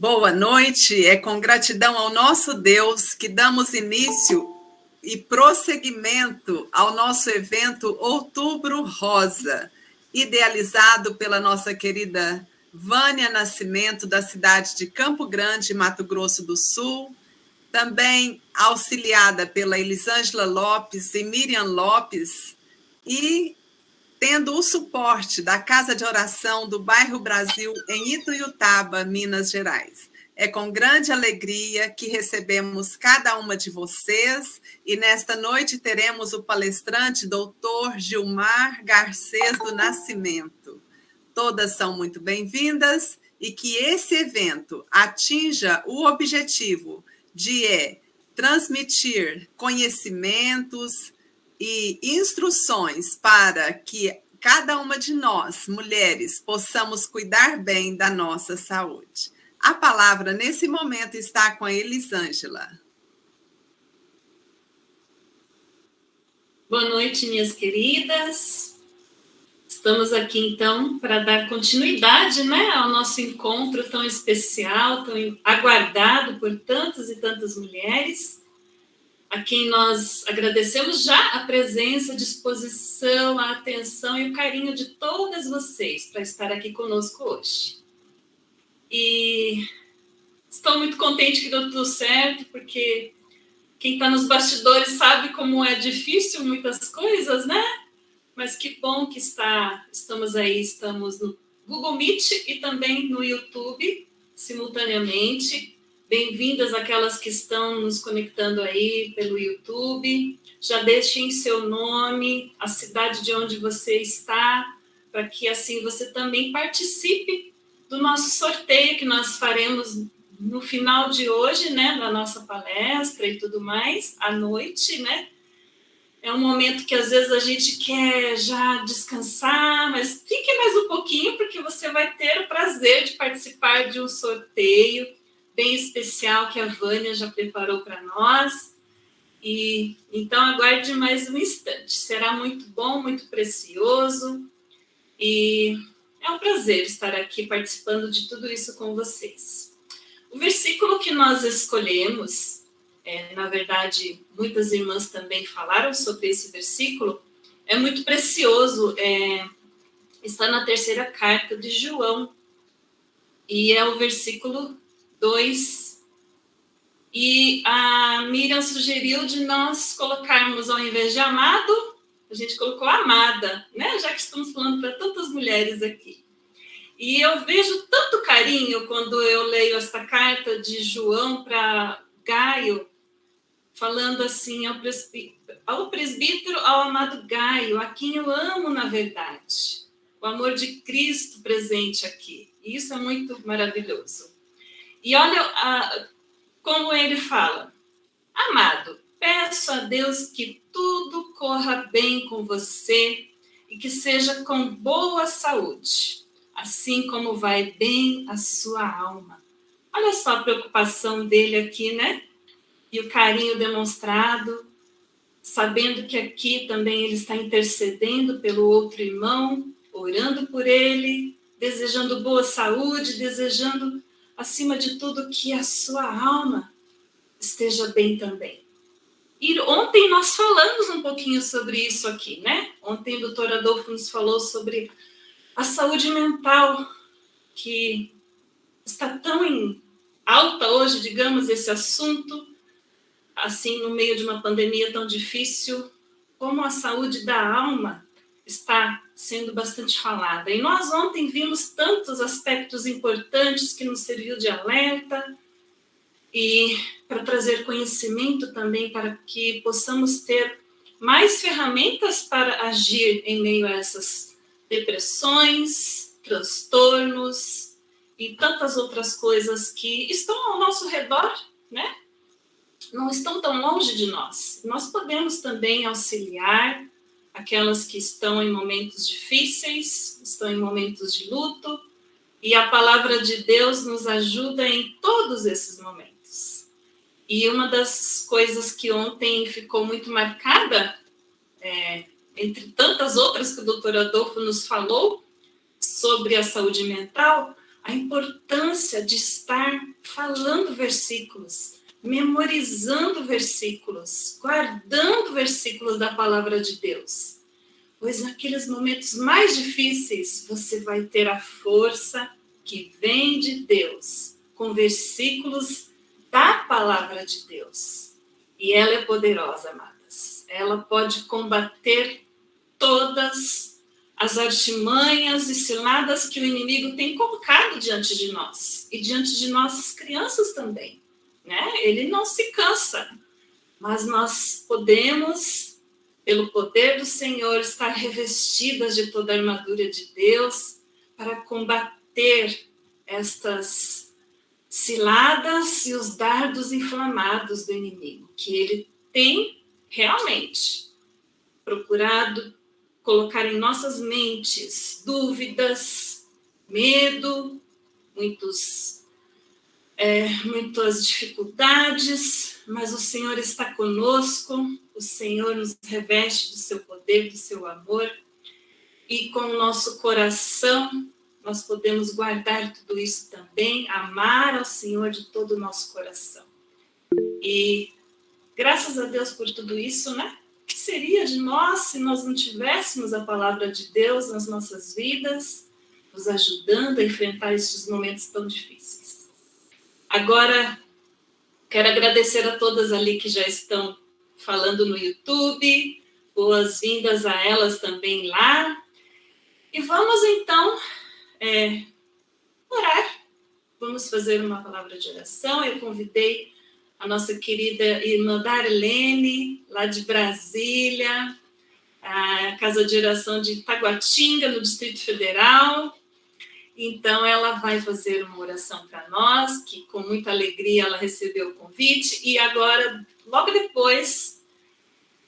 Boa noite, é com gratidão ao nosso Deus que damos início e prosseguimento ao nosso evento Outubro Rosa, idealizado pela nossa querida Vânia Nascimento, da cidade de Campo Grande, Mato Grosso do Sul, também auxiliada pela Elisângela Lopes e Miriam Lopes, e tendo o suporte da Casa de Oração do Bairro Brasil, em Ituiutaba, Minas Gerais. É com grande alegria que recebemos cada uma de vocês e nesta noite teremos o palestrante Dr. Gilmar Garcês do Nascimento. Todas são muito bem-vindas e que esse evento atinja o objetivo de transmitir conhecimentos e instruções para que cada uma de nós, mulheres, possamos cuidar bem da nossa saúde. A palavra, nesse momento, está com a Elisângela. Boa noite, minhas queridas. Estamos aqui, então, para dar continuidade, ao nosso encontro tão especial, tão aguardado por tantas e tantas mulheres, a quem nós agradecemos já a presença, a disposição, a atenção e o carinho de todas vocês para estar aqui conosco hoje. E estou muito contente que deu tudo certo, porque quem está nos bastidores sabe como é difícil muitas coisas, Mas que bom que estamos aí, estamos no Google Meet e também no YouTube, simultaneamente. Bem-vindas aquelas que estão nos conectando aí pelo YouTube. Já deixem seu nome, a cidade de onde você está, para que assim você também participe do nosso sorteio que nós faremos no final de hoje, da nossa palestra e tudo mais, à noite, É um momento que às vezes a gente quer já descansar, mas fique mais um pouquinho, porque você vai ter o prazer de participar de um sorteio bem especial que a Vânia já preparou para nós. E então aguarde mais um instante. Será muito bom, muito precioso. E é um prazer estar aqui participando de tudo isso com vocês. O versículo que nós escolhemos, na verdade, muitas irmãs também falaram sobre esse versículo, é muito precioso. Está na terceira carta de João. E é o versículo 2, e a Miriam sugeriu de nós colocarmos, ao invés de amado, a gente colocou amada, já que estamos falando para tantas mulheres aqui. E eu vejo tanto carinho quando eu leio esta carta de João para Gaio, falando assim, ao presbítero, ao amado Gaio, a quem eu amo na verdade. O amor de Cristo presente aqui. E isso é muito maravilhoso. E olha como ele fala. Amado, peço a Deus que tudo corra bem com você e que seja com boa saúde, assim como vai bem a sua alma. Olha só a preocupação dele aqui, E o carinho demonstrado, sabendo que aqui também ele está intercedendo pelo outro irmão, orando por ele, desejando boa saúde, desejando, acima de tudo, que a sua alma esteja bem também. E ontem nós falamos um pouquinho sobre isso aqui, Ontem o doutor Adolfo nos falou sobre a saúde mental, que está tão em alta hoje, digamos, esse assunto, assim, no meio de uma pandemia tão difícil, como a saúde da alma está sendo bastante falada. E nós ontem vimos tantos aspectos importantes que nos serviu de alerta e para trazer conhecimento também, para que possamos ter mais ferramentas para agir em meio a essas depressões, transtornos e tantas outras coisas que estão ao nosso redor, Não estão tão longe de nós. Nós podemos também auxiliar aquelas que estão em momentos difíceis, estão em momentos de luto, e a palavra de Deus nos ajuda em todos esses momentos. E uma das coisas que ontem ficou muito marcada, entre tantas outras que o doutor Adolfo nos falou sobre a saúde mental, a importância de estar falando versículos, memorizando versículos, guardando versículos da palavra de Deus. Pois naqueles momentos mais difíceis, você vai ter a força que vem de Deus, com versículos da palavra de Deus. E ela é poderosa, amadas. Ela pode combater todas as artimanhas e ciladas que o inimigo tem colocado diante de nós. E diante de nossas crianças também, né? Ele não se cansa. Mas nós podemos, pelo poder do Senhor, estar revestidas de toda a armadura de Deus para combater estas ciladas e os dardos inflamados do inimigo, que ele tem realmente procurado colocar em nossas mentes dúvidas, medo, muitas dificuldades, mas o Senhor está conosco, o Senhor nos reveste do seu poder, do seu amor, e com o nosso coração nós podemos guardar tudo isso também, amar ao Senhor de todo o nosso coração. E graças a Deus por tudo isso, né? O que seria de nós se nós não tivéssemos a palavra de Deus nas nossas vidas, nos ajudando a enfrentar estes momentos tão difíceis? Agora, quero agradecer a todas ali que já estão falando no YouTube, boas-vindas a elas também lá. E vamos então orar. Vamos fazer uma palavra de oração. Eu convidei a nossa querida irmã Darlene, lá de Brasília, a Casa de Oração de Taguatinga, no Distrito Federal. Então, ela vai fazer uma oração para nós, que com muita alegria ela recebeu o convite, e agora, logo depois,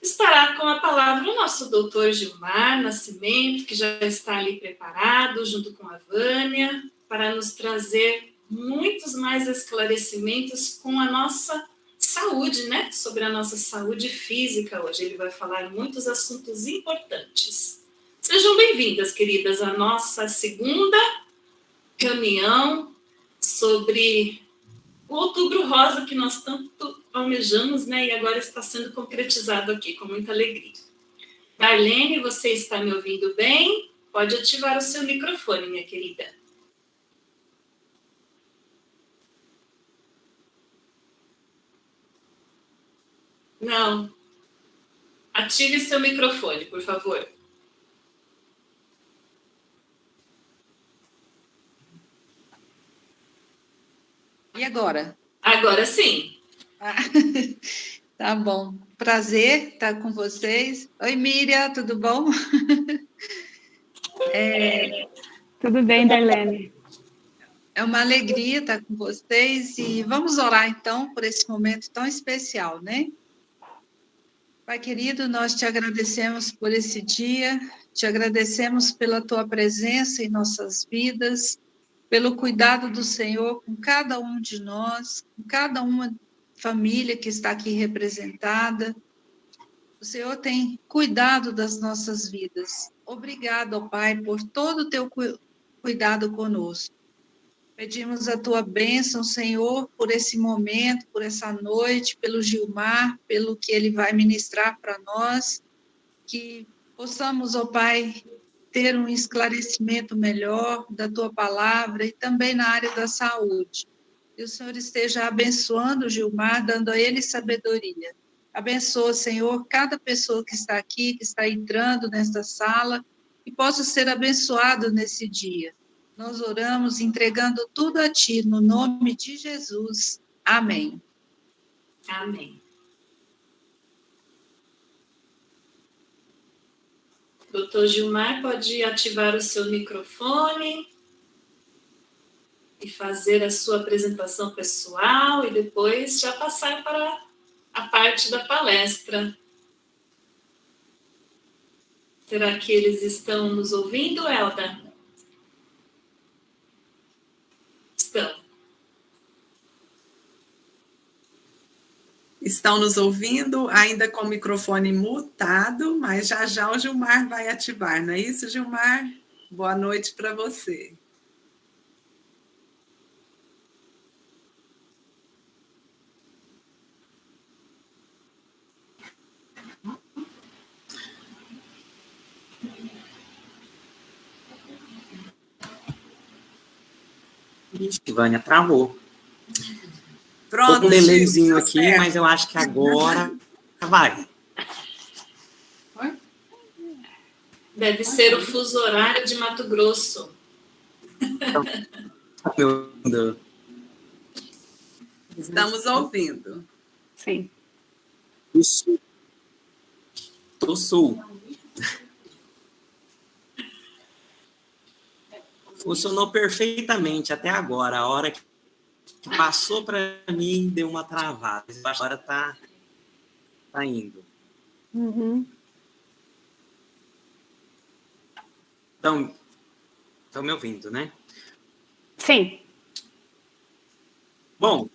estará com a palavra o nosso doutor Gilmar Nascimento, que já está ali preparado, junto com a Vânia, para nos trazer muitos mais esclarecimentos com a nossa saúde, né? Sobre a nossa saúde física hoje. Ele vai falar muitos assuntos importantes. Sejam bem-vindas, queridas, à nossa segunda reunião sobre o Outubro Rosa, que nós tanto almejamos, né? E agora está sendo concretizado aqui, com muita alegria. Darlene, você está me ouvindo bem? Pode ativar o seu microfone, minha querida. Não. Ative seu microfone, por favor. E agora? Agora sim. Tá bom. Prazer estar com vocês. Oi, Miriam, tudo bom? Tudo bem, Darlene? É uma alegria estar com vocês e vamos orar, então, por esse momento tão especial, né? Pai querido, nós te agradecemos por esse dia, te agradecemos pela tua presença em nossas vidas, pelo cuidado do Senhor com cada um de nós, com cada uma família que está aqui representada. O Senhor tem cuidado das nossas vidas. Obrigado, ó Pai, por todo o teu cuidado conosco. Pedimos a tua bênção, Senhor, por esse momento, por essa noite, pelo Gilmar, pelo que ele vai ministrar para nós, que possamos, ó Pai, ter um esclarecimento melhor da tua palavra e também na área da saúde. Que o Senhor esteja abençoando o Gilmar, dando a ele sabedoria. Abençoa, Senhor, cada pessoa que está aqui, que está entrando nesta sala, e possa ser abençoado nesse dia. Nós oramos entregando tudo a Ti, no nome de Jesus. Amém. Amém. Doutor Gilmar, pode ativar o seu microfone e fazer a sua apresentação pessoal e depois já passar para a parte da palestra. Será que eles estão nos ouvindo, Elda? Estão. Estão nos ouvindo, ainda com o microfone mutado, mas já já o Gilmar vai ativar, não é isso, Gilmar? Boa noite para você. Ixi, Vânia, travou. Pronto, Tô com um delayzinho Gil, tá aqui, certo. mas eu acho que agora vai. Deve ser o fuso horário de Mato Grosso. Estamos ouvindo. Sim. Do sul. Do sul. Funcionou perfeitamente até agora. A hora que passou para mim, deu uma travada. Agora tá indo. Uhum. Estão me ouvindo, né? Sim. Bom,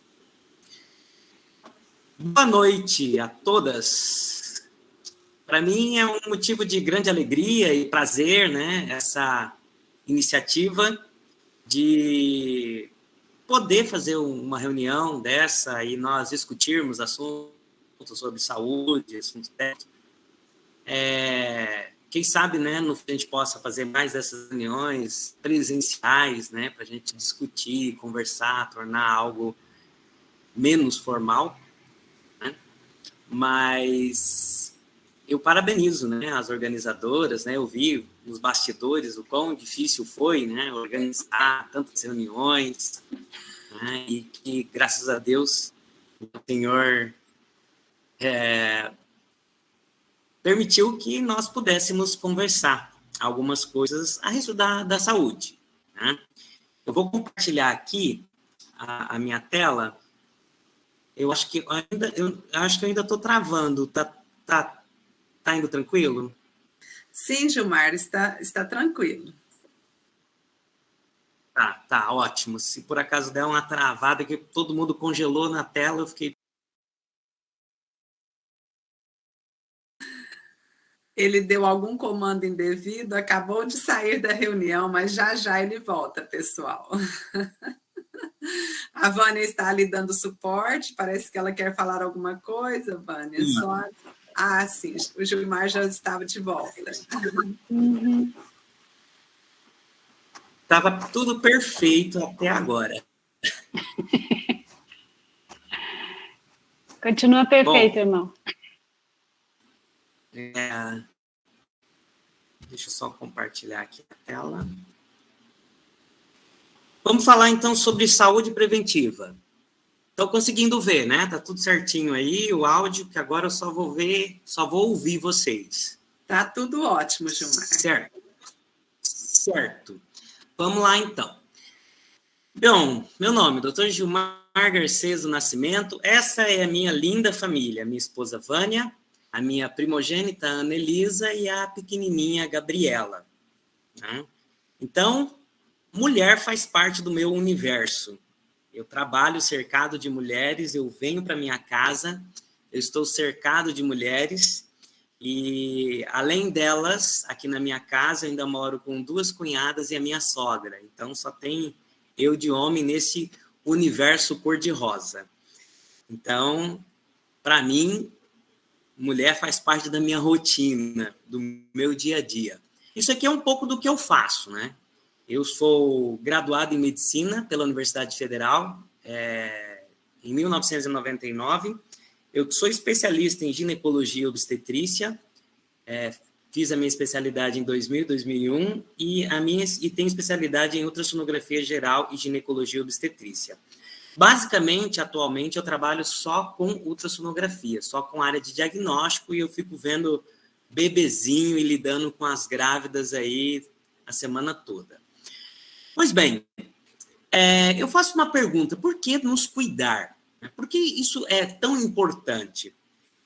boa noite a todas. Para mim é um motivo de grande alegria e prazer, né? Essa iniciativa de poder fazer uma reunião dessa e nós discutirmos assuntos sobre saúde, assuntos técnicos. Quem sabe, né, a gente possa fazer mais dessas reuniões presenciais, né, para a gente discutir, conversar, tornar algo menos formal, né? Mas eu parabenizo, né, as organizadoras, né, eu vi nos bastidores o quão difícil foi, né, organizar tantas reuniões, né, e que, graças a Deus, o Senhor permitiu que nós pudéssemos conversar algumas coisas a respeito da saúde, né? Eu vou compartilhar aqui a minha tela. Eu acho que eu ainda estou travando. Tá indo tranquilo? Sim, Gilmar, está tranquilo. Tá ótimo. Se por acaso der uma travada que todo mundo congelou na tela, eu fiquei... Ele deu algum comando indevido, acabou de sair da reunião, mas já ele volta, pessoal. A Vânia está ali dando suporte, parece que ela quer falar alguma coisa, Vânia. Sim, o Gilmar já estava de volta. Uhum. Estava tudo perfeito até agora. Continua perfeito, irmão. Deixa eu só compartilhar aqui a tela. Vamos falar, então, sobre saúde preventiva. Estão conseguindo ver, né? Tá tudo certinho aí, o áudio, que agora eu só vou ouvir vocês. Tá tudo ótimo, Gilmar. Certo. Vamos lá, então. Bom, meu nome, Dr. Gilmar Garcês do Nascimento. Essa é a minha linda família, minha esposa Vânia, a minha primogênita Ana Elisa e a pequenininha Gabriela. Né? Então, mulher faz parte do meu universo. Eu trabalho cercado de mulheres, eu venho para minha casa, eu estou cercado de mulheres e, além delas, aqui na minha casa, eu ainda moro com 2 cunhadas e a minha sogra. Então, só tem eu de homem nesse universo cor-de-rosa. Então, para mim, mulher faz parte da minha rotina, do meu dia a dia. Isso aqui é um pouco do que eu faço, né? Eu sou graduado em medicina pela Universidade Federal, em 1999. Eu sou especialista em ginecologia e obstetrícia. Fiz a minha especialidade em 2000 e 2001 e tenho especialidade em ultrassonografia geral e ginecologia e obstetrícia. Basicamente, atualmente, eu trabalho só com ultrassonografia, só com área de diagnóstico, e eu fico vendo bebezinho e lidando com as grávidas aí a semana toda. Pois bem, eu faço uma pergunta: por que nos cuidar? Por que isso é tão importante?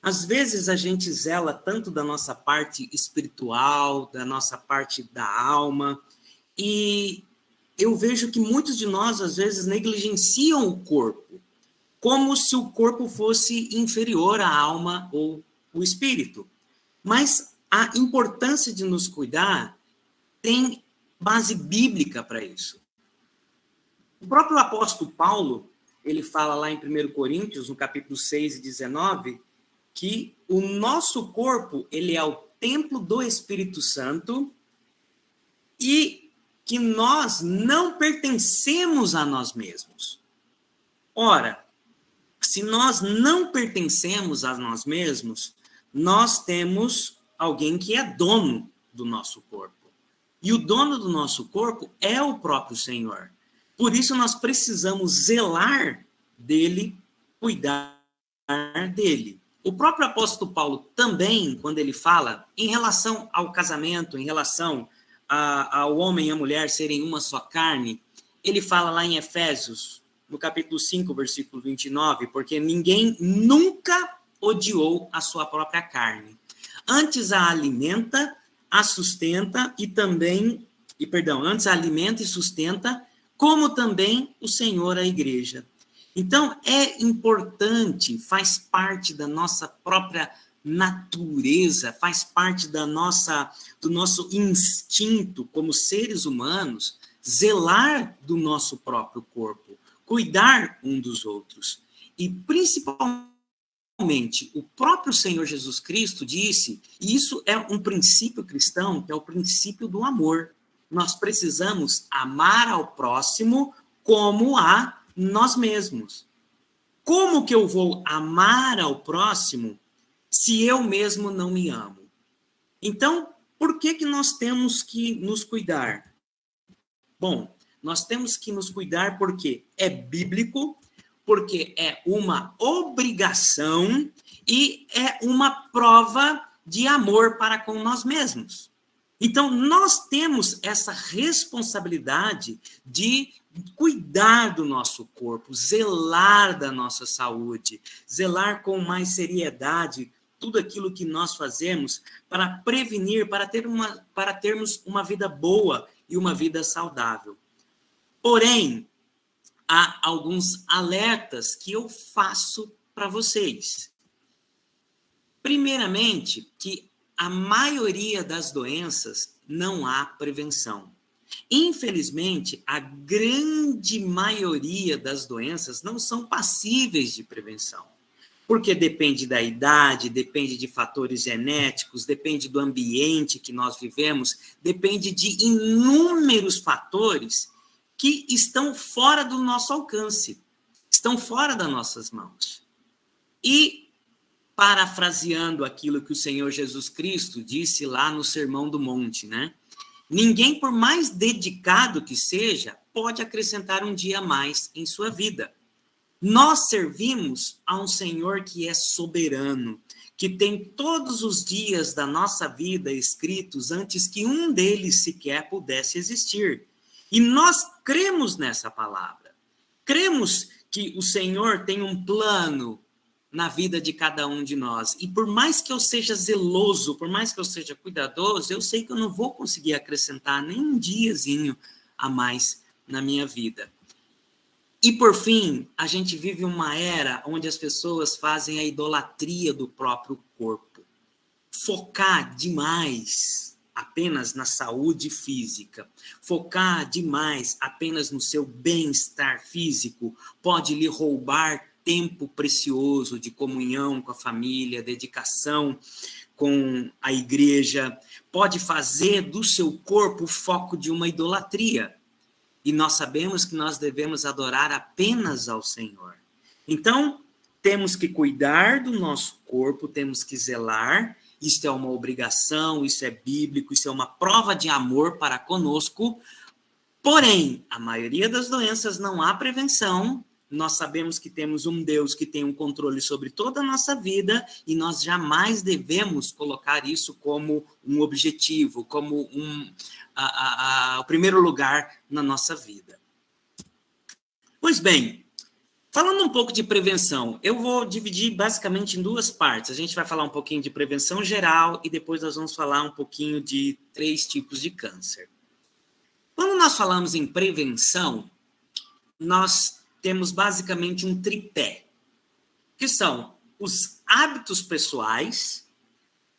Às vezes a gente zela tanto da nossa parte espiritual, da nossa parte da alma, e eu vejo que muitos de nós, às vezes, negligenciam o corpo, como se o corpo fosse inferior à alma ou o espírito. Mas a importância de nos cuidar tem base bíblica para isso. O próprio apóstolo Paulo, ele fala lá em 1 Coríntios, no capítulo 6 e 19, que o nosso corpo, ele é o templo do Espírito Santo e que nós não pertencemos a nós mesmos. Ora, se nós não pertencemos a nós mesmos, nós temos alguém que é dono do nosso corpo. E o dono do nosso corpo é o próprio Senhor. Por isso nós precisamos zelar dele, cuidar dele. O próprio apóstolo Paulo também, quando ele fala em relação ao casamento, em relação ao homem e a mulher serem uma só carne, ele fala lá em Efésios, no capítulo 5, versículo 29, porque ninguém nunca odiou a sua própria carne. Antes a alimenta, a sustenta antes a alimenta e sustenta, como também o Senhor a igreja. Então, é importante, faz parte da nossa própria natureza, faz parte do nosso instinto como seres humanos, zelar do nosso próprio corpo, cuidar um dos outros. E, principalmente, o próprio Senhor Jesus Cristo disse, e isso é um princípio cristão, que é o princípio do amor. Nós precisamos amar ao próximo como a nós mesmos. Como que eu vou amar ao próximo se eu mesmo não me amo? Então, por que nós temos que nos cuidar? Bom, nós temos que nos cuidar porque é bíblico, porque é uma obrigação e é uma prova de amor para com nós mesmos. Então, nós temos essa responsabilidade de cuidar do nosso corpo, zelar da nossa saúde, zelar com mais seriedade tudo aquilo que nós fazemos para prevenir, para termos uma vida boa e uma vida saudável. Porém, há alguns alertas que eu faço para vocês. Primeiramente, que a maioria das doenças não há prevenção. Infelizmente, a grande maioria das doenças não são passíveis de prevenção, porque depende da idade, depende de fatores genéticos, depende do ambiente que nós vivemos, depende de inúmeros fatores que estão fora do nosso alcance, estão fora das nossas mãos. E, parafraseando aquilo que o Senhor Jesus Cristo disse lá no Sermão do Monte, né? Ninguém, por mais dedicado que seja, pode acrescentar um dia a mais em sua vida. Nós servimos a um Senhor que é soberano, que tem todos os dias da nossa vida escritos antes que um deles sequer pudesse existir. E nós cremos nessa palavra. Cremos que o Senhor tem um plano na vida de cada um de nós. E por mais que eu seja zeloso, por mais que eu seja cuidadoso, eu sei que eu não vou conseguir acrescentar nem um diazinho a mais na minha vida. E por fim, a gente vive uma era onde as pessoas fazem a idolatria do próprio corpo. Focar demais apenas na saúde física, focar demais apenas no seu bem-estar físico, pode lhe roubar tempo precioso de comunhão com a família, dedicação com a igreja, pode fazer do seu corpo o foco de uma idolatria. E nós sabemos que nós devemos adorar apenas ao Senhor. Então, temos que cuidar do nosso corpo, temos que zelar. Isso é uma obrigação, isso é bíblico, isso é uma prova de amor para conosco. Porém, a maioria das doenças não há prevenção. Nós sabemos que temos um Deus que tem um controle sobre toda a nossa vida e nós jamais devemos colocar isso como um objetivo, como o primeiro lugar na nossa vida. Pois bem, falando um pouco de prevenção, eu vou dividir basicamente em duas partes. A gente vai falar um pouquinho de prevenção geral e depois nós vamos falar um pouquinho de 3 tipos de câncer. Quando nós falamos em prevenção, nós temos basicamente um tripé, que são os hábitos pessoais,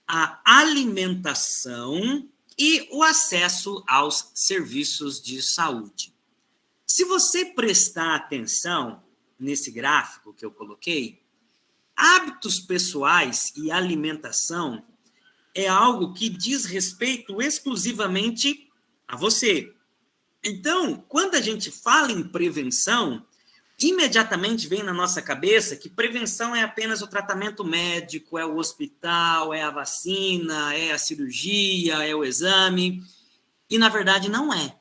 a alimentação e o acesso aos serviços de saúde. Se você prestar atenção nesse gráfico que eu coloquei, hábitos pessoais e alimentação é algo que diz respeito exclusivamente a você. Então, quando a gente fala em prevenção, imediatamente vem na nossa cabeça que prevenção é apenas o tratamento médico, é o hospital, é a vacina, é a cirurgia, é o exame. E, na verdade, não é.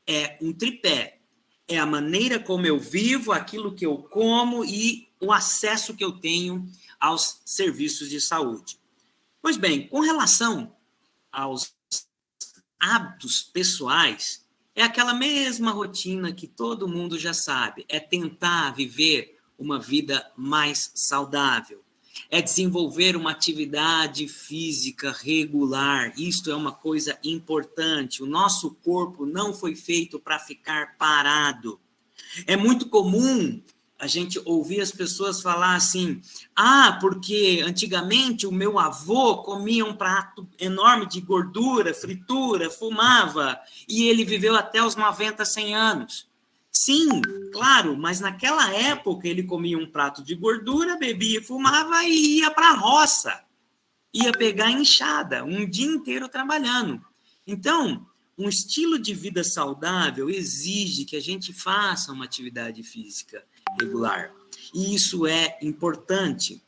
É um tripé. É a maneira como eu vivo, aquilo que eu como e o acesso que eu tenho aos serviços de saúde. Pois bem, com relação aos hábitos pessoais, é aquela mesma rotina que todo mundo já sabe. É tentar viver uma vida mais saudável. É desenvolver uma atividade física regular. Isto é uma coisa importante. O nosso corpo não foi feito para ficar parado. É muito comum a gente ouvir as pessoas falar assim, porque antigamente o meu avô comia um prato enorme de gordura, fritura, fumava, e ele viveu até os 90, 100 anos. Sim, claro, mas naquela época ele comia um prato de gordura, bebia e fumava e ia para a roça. Ia pegar enxada, um dia inteiro trabalhando. Então, um estilo de vida saudável exige que a gente faça uma atividade física regular. E isso é importante.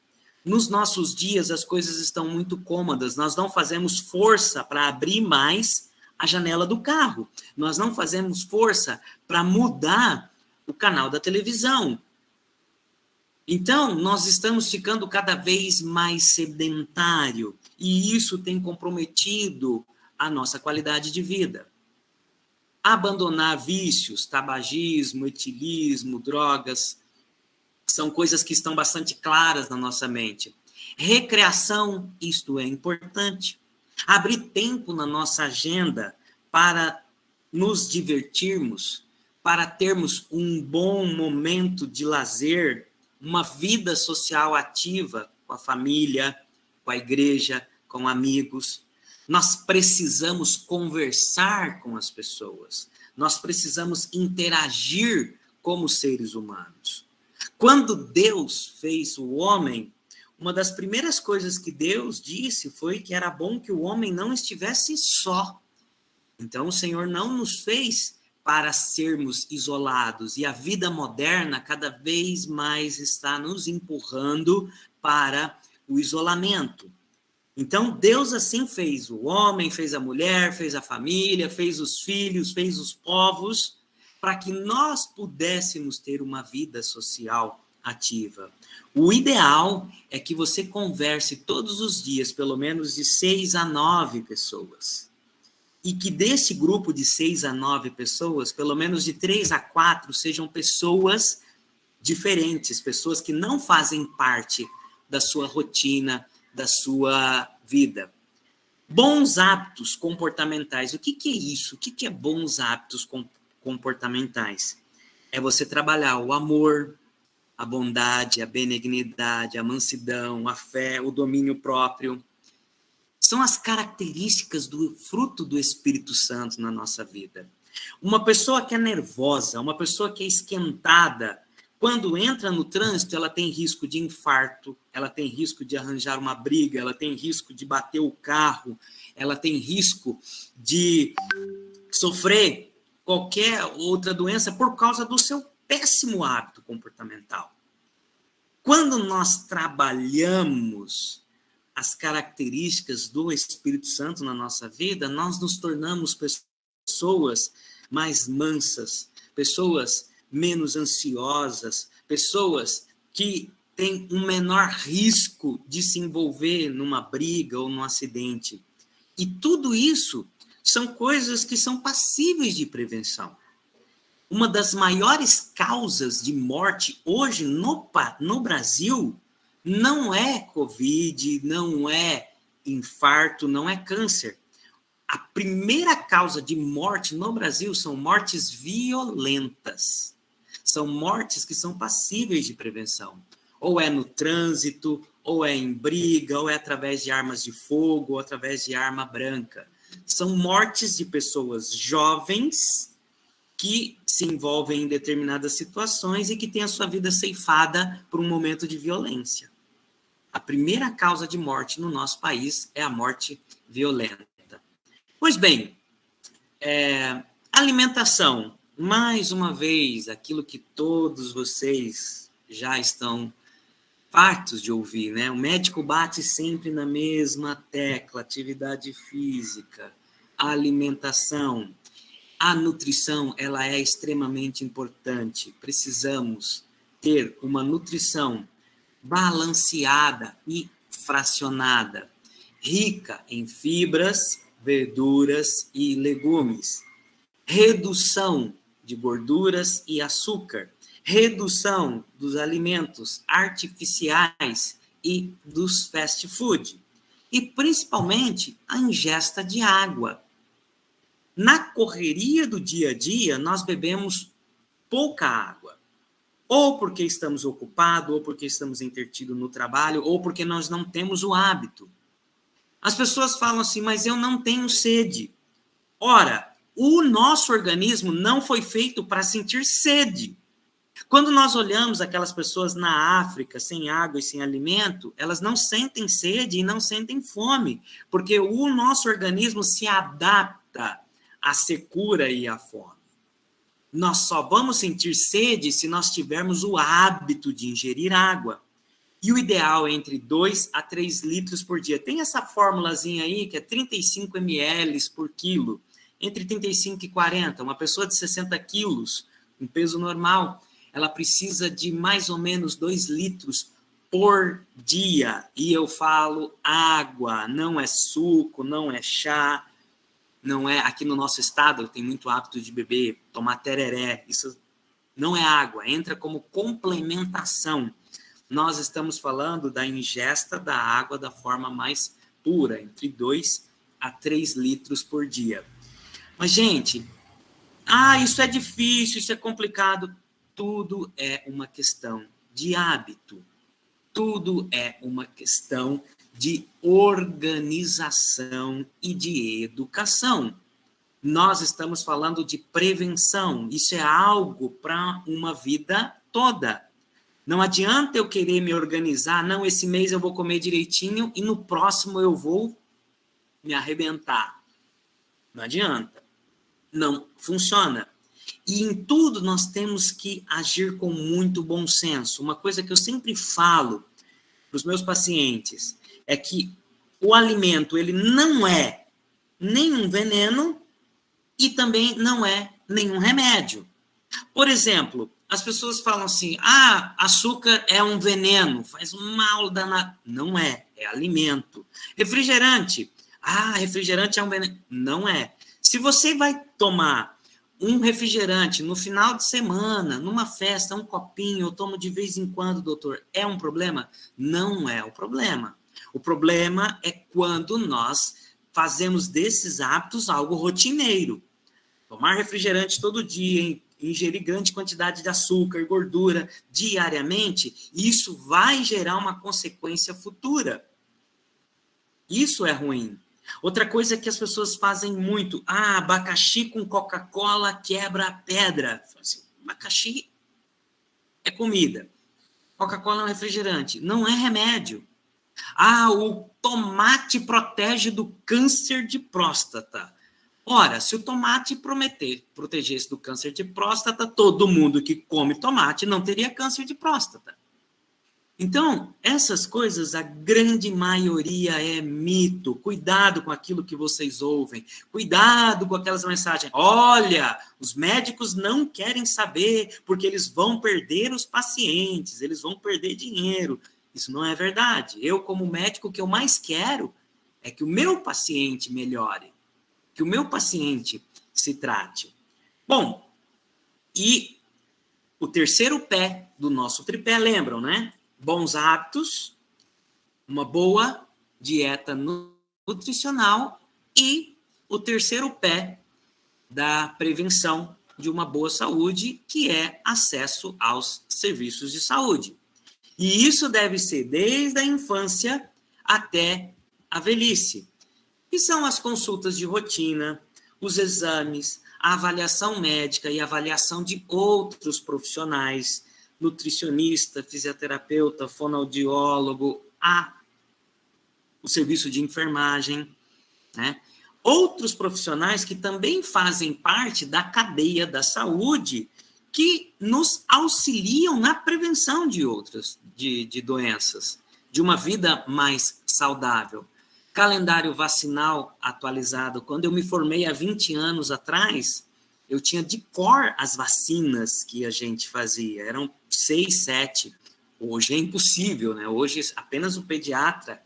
Nos nossos dias, as coisas estão muito cômodas. Nós não fazemos força para abrir mais a janela do carro. Nós não fazemos força para mudar o canal da televisão. Então, nós estamos ficando cada vez mais sedentário. E isso tem comprometido a nossa qualidade de vida. Abandonar vícios, tabagismo, etilismo, drogas, são coisas que estão bastante claras na nossa mente. Recreação, isto é importante. Abrir tempo na nossa agenda para nos divertirmos, para termos um bom momento de lazer, uma vida social ativa com a família, com a igreja, com amigos. Nós precisamos conversar com as pessoas. Nós precisamos interagir como seres humanos. Quando Deus fez o homem, uma das primeiras coisas que Deus disse foi que era bom que o homem não estivesse só. Então, o Senhor não nos fez para sermos isolados. E a vida moderna cada vez mais está nos empurrando para o isolamento. Então, Deus assim fez o homem, fez a mulher, fez a família, fez os filhos, fez os povos, para que nós pudéssemos ter uma vida social ativa. O ideal é que você converse todos os dias, pelo menos de 6 a 9 pessoas. E que desse grupo de 6 a 9 pessoas, pelo menos de 3 a 4 sejam pessoas diferentes, pessoas que não fazem parte da sua rotina, da sua vida. Bons hábitos comportamentais. O que é isso? O que é bons hábitos comportamentais? É você trabalhar o amor, a bondade, a benignidade, a mansidão, a fé, o domínio próprio. São as características do fruto do Espírito Santo na nossa vida. Uma pessoa que é nervosa, uma pessoa que é esquentada, quando entra no trânsito, ela tem risco de infarto, ela tem risco de arranjar uma briga, ela tem risco de bater o carro, ela tem risco de sofrer qualquer outra doença por causa do seu péssimo hábito comportamental. Quando nós trabalhamos as características do Espírito Santo na nossa vida, nós nos tornamos pessoas mais mansas, pessoas menos ansiosas, pessoas que têm um menor risco de se envolver numa briga ou num acidente. E tudo isso são coisas que são passíveis de prevenção. Uma das maiores causas de morte hoje no Brasil não é Covid, não é infarto, não é câncer. A primeira causa de morte no Brasil são mortes violentas. São mortes que são passíveis de prevenção. Ou é no trânsito, ou é em briga, ou é através de armas de fogo, ou através de arma branca. São mortes de pessoas jovens que se envolvem em determinadas situações e que têm a sua vida ceifada por um momento de violência. A primeira causa de morte no nosso país é a morte violenta. Pois bem, Alimentação. Mais uma vez, aquilo que todos vocês já estão fartos de ouvir, né? O médico bate sempre na mesma tecla: atividade física, alimentação. A nutrição, ela é extremamente importante. Precisamos ter uma nutrição balanceada e fracionada, rica em fibras, verduras e legumes. Redução de gorduras e açúcar. Redução dos alimentos artificiais e dos fast food. E, principalmente, a ingesta de água. Na correria do dia a dia, nós bebemos pouca água. Ou porque estamos ocupados, ou porque estamos entretidos no trabalho, ou porque nós não temos o hábito. As pessoas falam assim, mas eu não tenho sede. Ora, o nosso organismo não foi feito para sentir sede. Quando nós olhamos aquelas pessoas na África, sem água e sem alimento, elas não sentem sede e não sentem fome, porque o nosso organismo se adapta à secura e à fome. Nós só vamos sentir sede se nós tivermos o hábito de ingerir água. E o ideal é entre 2 a 3 litros por dia. Tem essa formulazinha aí que é 35 ml por quilo. Entre 35 e 40. Uma pessoa de 60 quilos, um peso normal, ela precisa de mais ou menos 2 litros por dia. E eu falo água, não é suco, não é chá. Não é, aqui no nosso estado, tem muito hábito de beber, tomar tereré, isso não é água, entra como complementação. Nós estamos falando da ingesta da água da forma mais pura, entre 2 a 3 litros por dia. Mas, gente, isso é difícil, isso é complicado. Tudo é uma questão de hábito, tudo é uma questão de organização e de educação. Nós estamos falando de prevenção. Isso é algo para uma vida toda. Não adianta eu querer me organizar, não, esse mês eu vou comer direitinho e no próximo eu vou me arrebentar. Não adianta. Não funciona. E em tudo nós temos que agir com muito bom senso. Uma coisa que eu sempre falo para os meus pacientes é que o alimento, ele não é nenhum veneno e também não é nenhum remédio. Por exemplo, as pessoas falam assim, açúcar é um veneno, faz um mal danado. Não é, é alimento. Refrigerante, refrigerante é um veneno. Não é. Se você vai tomar um refrigerante no final de semana, numa festa, um copinho, eu tomo de vez em quando, doutor, é um problema? Não é o problema. O problema é quando nós fazemos desses hábitos algo rotineiro. Tomar refrigerante todo dia, ingerir grande quantidade de açúcar e gordura diariamente, isso vai gerar uma consequência futura. Isso é ruim. Outra coisa que as pessoas fazem muito, abacaxi com Coca-Cola quebra a pedra. Assim, abacaxi é comida. Coca-Cola é um refrigerante. Não é remédio. O tomate protege do câncer de próstata. Ora, se o tomate protegesse do câncer de próstata, todo mundo que come tomate não teria câncer de próstata. Então, essas coisas, a grande maioria é mito. Cuidado com aquilo que vocês ouvem. Cuidado com aquelas mensagens. Olha, os médicos não querem saber porque eles vão perder os pacientes, eles vão perder dinheiro. Isso não é verdade. Eu, como médico, o que eu mais quero é que o meu paciente melhore, que o meu paciente se trate. Bom, e o terceiro pé do nosso tripé, lembram, né? Bons hábitos, uma boa dieta nutricional e o terceiro pé da prevenção de uma boa saúde, que é acesso aos serviços de saúde. E isso deve ser desde a infância até a velhice. Que são as consultas de rotina, os exames, a avaliação médica e a avaliação de outros profissionais, nutricionista, fisioterapeuta, fonoaudiólogo, o serviço de enfermagem, né? outros profissionais que também fazem parte da cadeia da saúde, que nos auxiliam na prevenção de outras, de doenças, de uma vida mais saudável. Calendário vacinal atualizado. Quando eu me formei há 20 anos atrás, eu tinha de cor as vacinas que a gente fazia. Eram 6, 7. Hoje é impossível, né? Hoje apenas o pediatra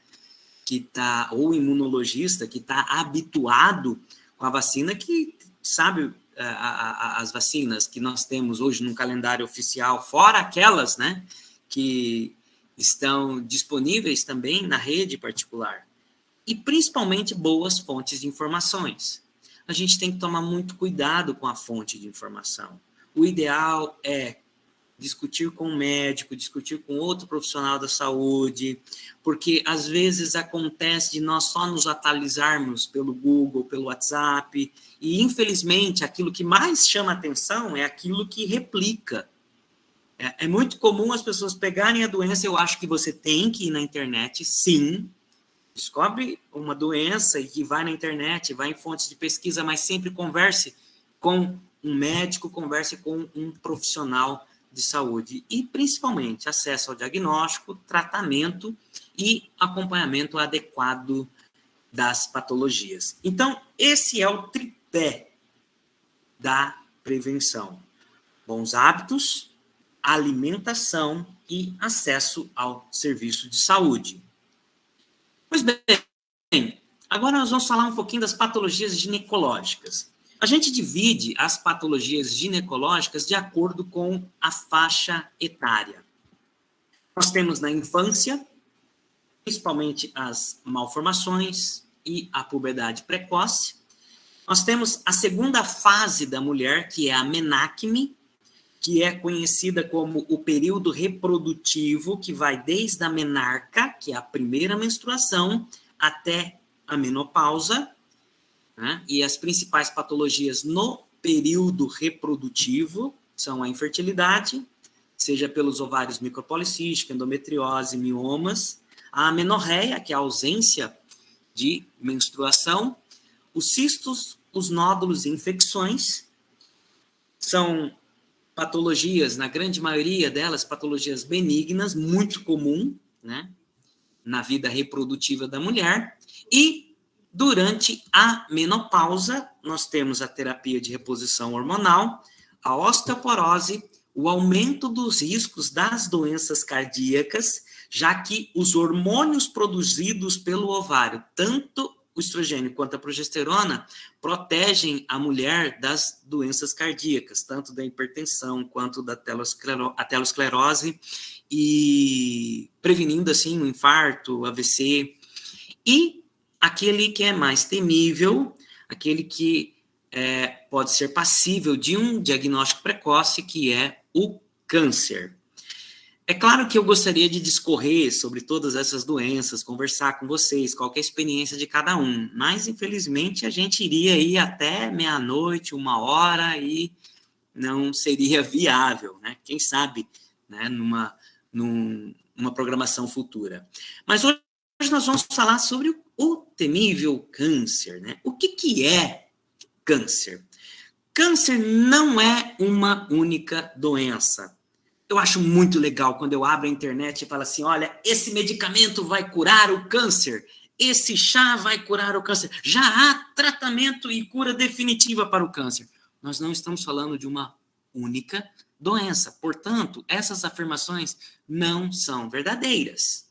ou o imunologista que está habituado com a vacina, que sabe as vacinas que nós temos hoje no calendário oficial, fora aquelas, né, que estão disponíveis também na rede particular. E principalmente boas fontes de informações. A gente tem que tomar muito cuidado com a fonte de informação. O ideal é discutir com um médico, discutir com outro profissional da saúde, porque às vezes acontece de nós só nos atualizarmos pelo Google, pelo WhatsApp, e infelizmente aquilo que mais chama atenção é aquilo que replica. É muito comum as pessoas pegarem a doença. Eu acho que você tem que ir na internet, sim, descobre uma doença e que vai na internet, vai em fontes de pesquisa, mas sempre converse com um médico, converse com um profissional de saúde e, principalmente, acesso ao diagnóstico, tratamento e acompanhamento adequado das patologias. Então, esse é o tripé da prevenção. Bons hábitos, alimentação e acesso ao serviço de saúde. Pois bem, agora nós vamos falar um pouquinho das patologias ginecológicas. A gente divide as patologias ginecológicas de acordo com a faixa etária. Nós temos na infância, principalmente as malformações e a puberdade precoce. Nós temos a segunda fase da mulher, que é a menarqume, que é conhecida como o período reprodutivo, que vai desde a menarca, que é a primeira menstruação, até a menopausa, né? E as principais patologias no período reprodutivo são a infertilidade, seja pelos ovários micropolicísticos, endometriose, miomas, a amenorreia, que é a ausência de menstruação, os cistos, os nódulos e infecções, são patologias, na grande maioria delas, patologias benignas, muito comum, né, na vida reprodutiva da mulher. E durante a menopausa, nós temos a terapia de reposição hormonal, a osteoporose, o aumento dos riscos das doenças cardíacas, já que os hormônios produzidos pelo ovário, tanto o estrogênio quanto a progesterona, protegem a mulher das doenças cardíacas, tanto da hipertensão quanto da aterosclerose, e prevenindo, assim, o infarto, o AVC. E aquele que é mais temível, aquele que pode ser passível de um diagnóstico precoce, que é o câncer. É claro que eu gostaria de discorrer sobre todas essas doenças, conversar com vocês, qual que é a experiência de cada um, mas, infelizmente, a gente iria ir até meia-noite, 1h, e não seria viável, né? Quem sabe, né, numa programação futura. Mas hoje nós vamos falar sobre o temível câncer, né? O que é câncer? Câncer não é uma única doença. Eu acho muito legal quando eu abro a internet e falo assim, olha, esse medicamento vai curar o câncer, esse chá vai curar o câncer, já há tratamento e cura definitiva para o câncer. Nós não estamos falando de uma única doença, portanto, essas afirmações não são verdadeiras.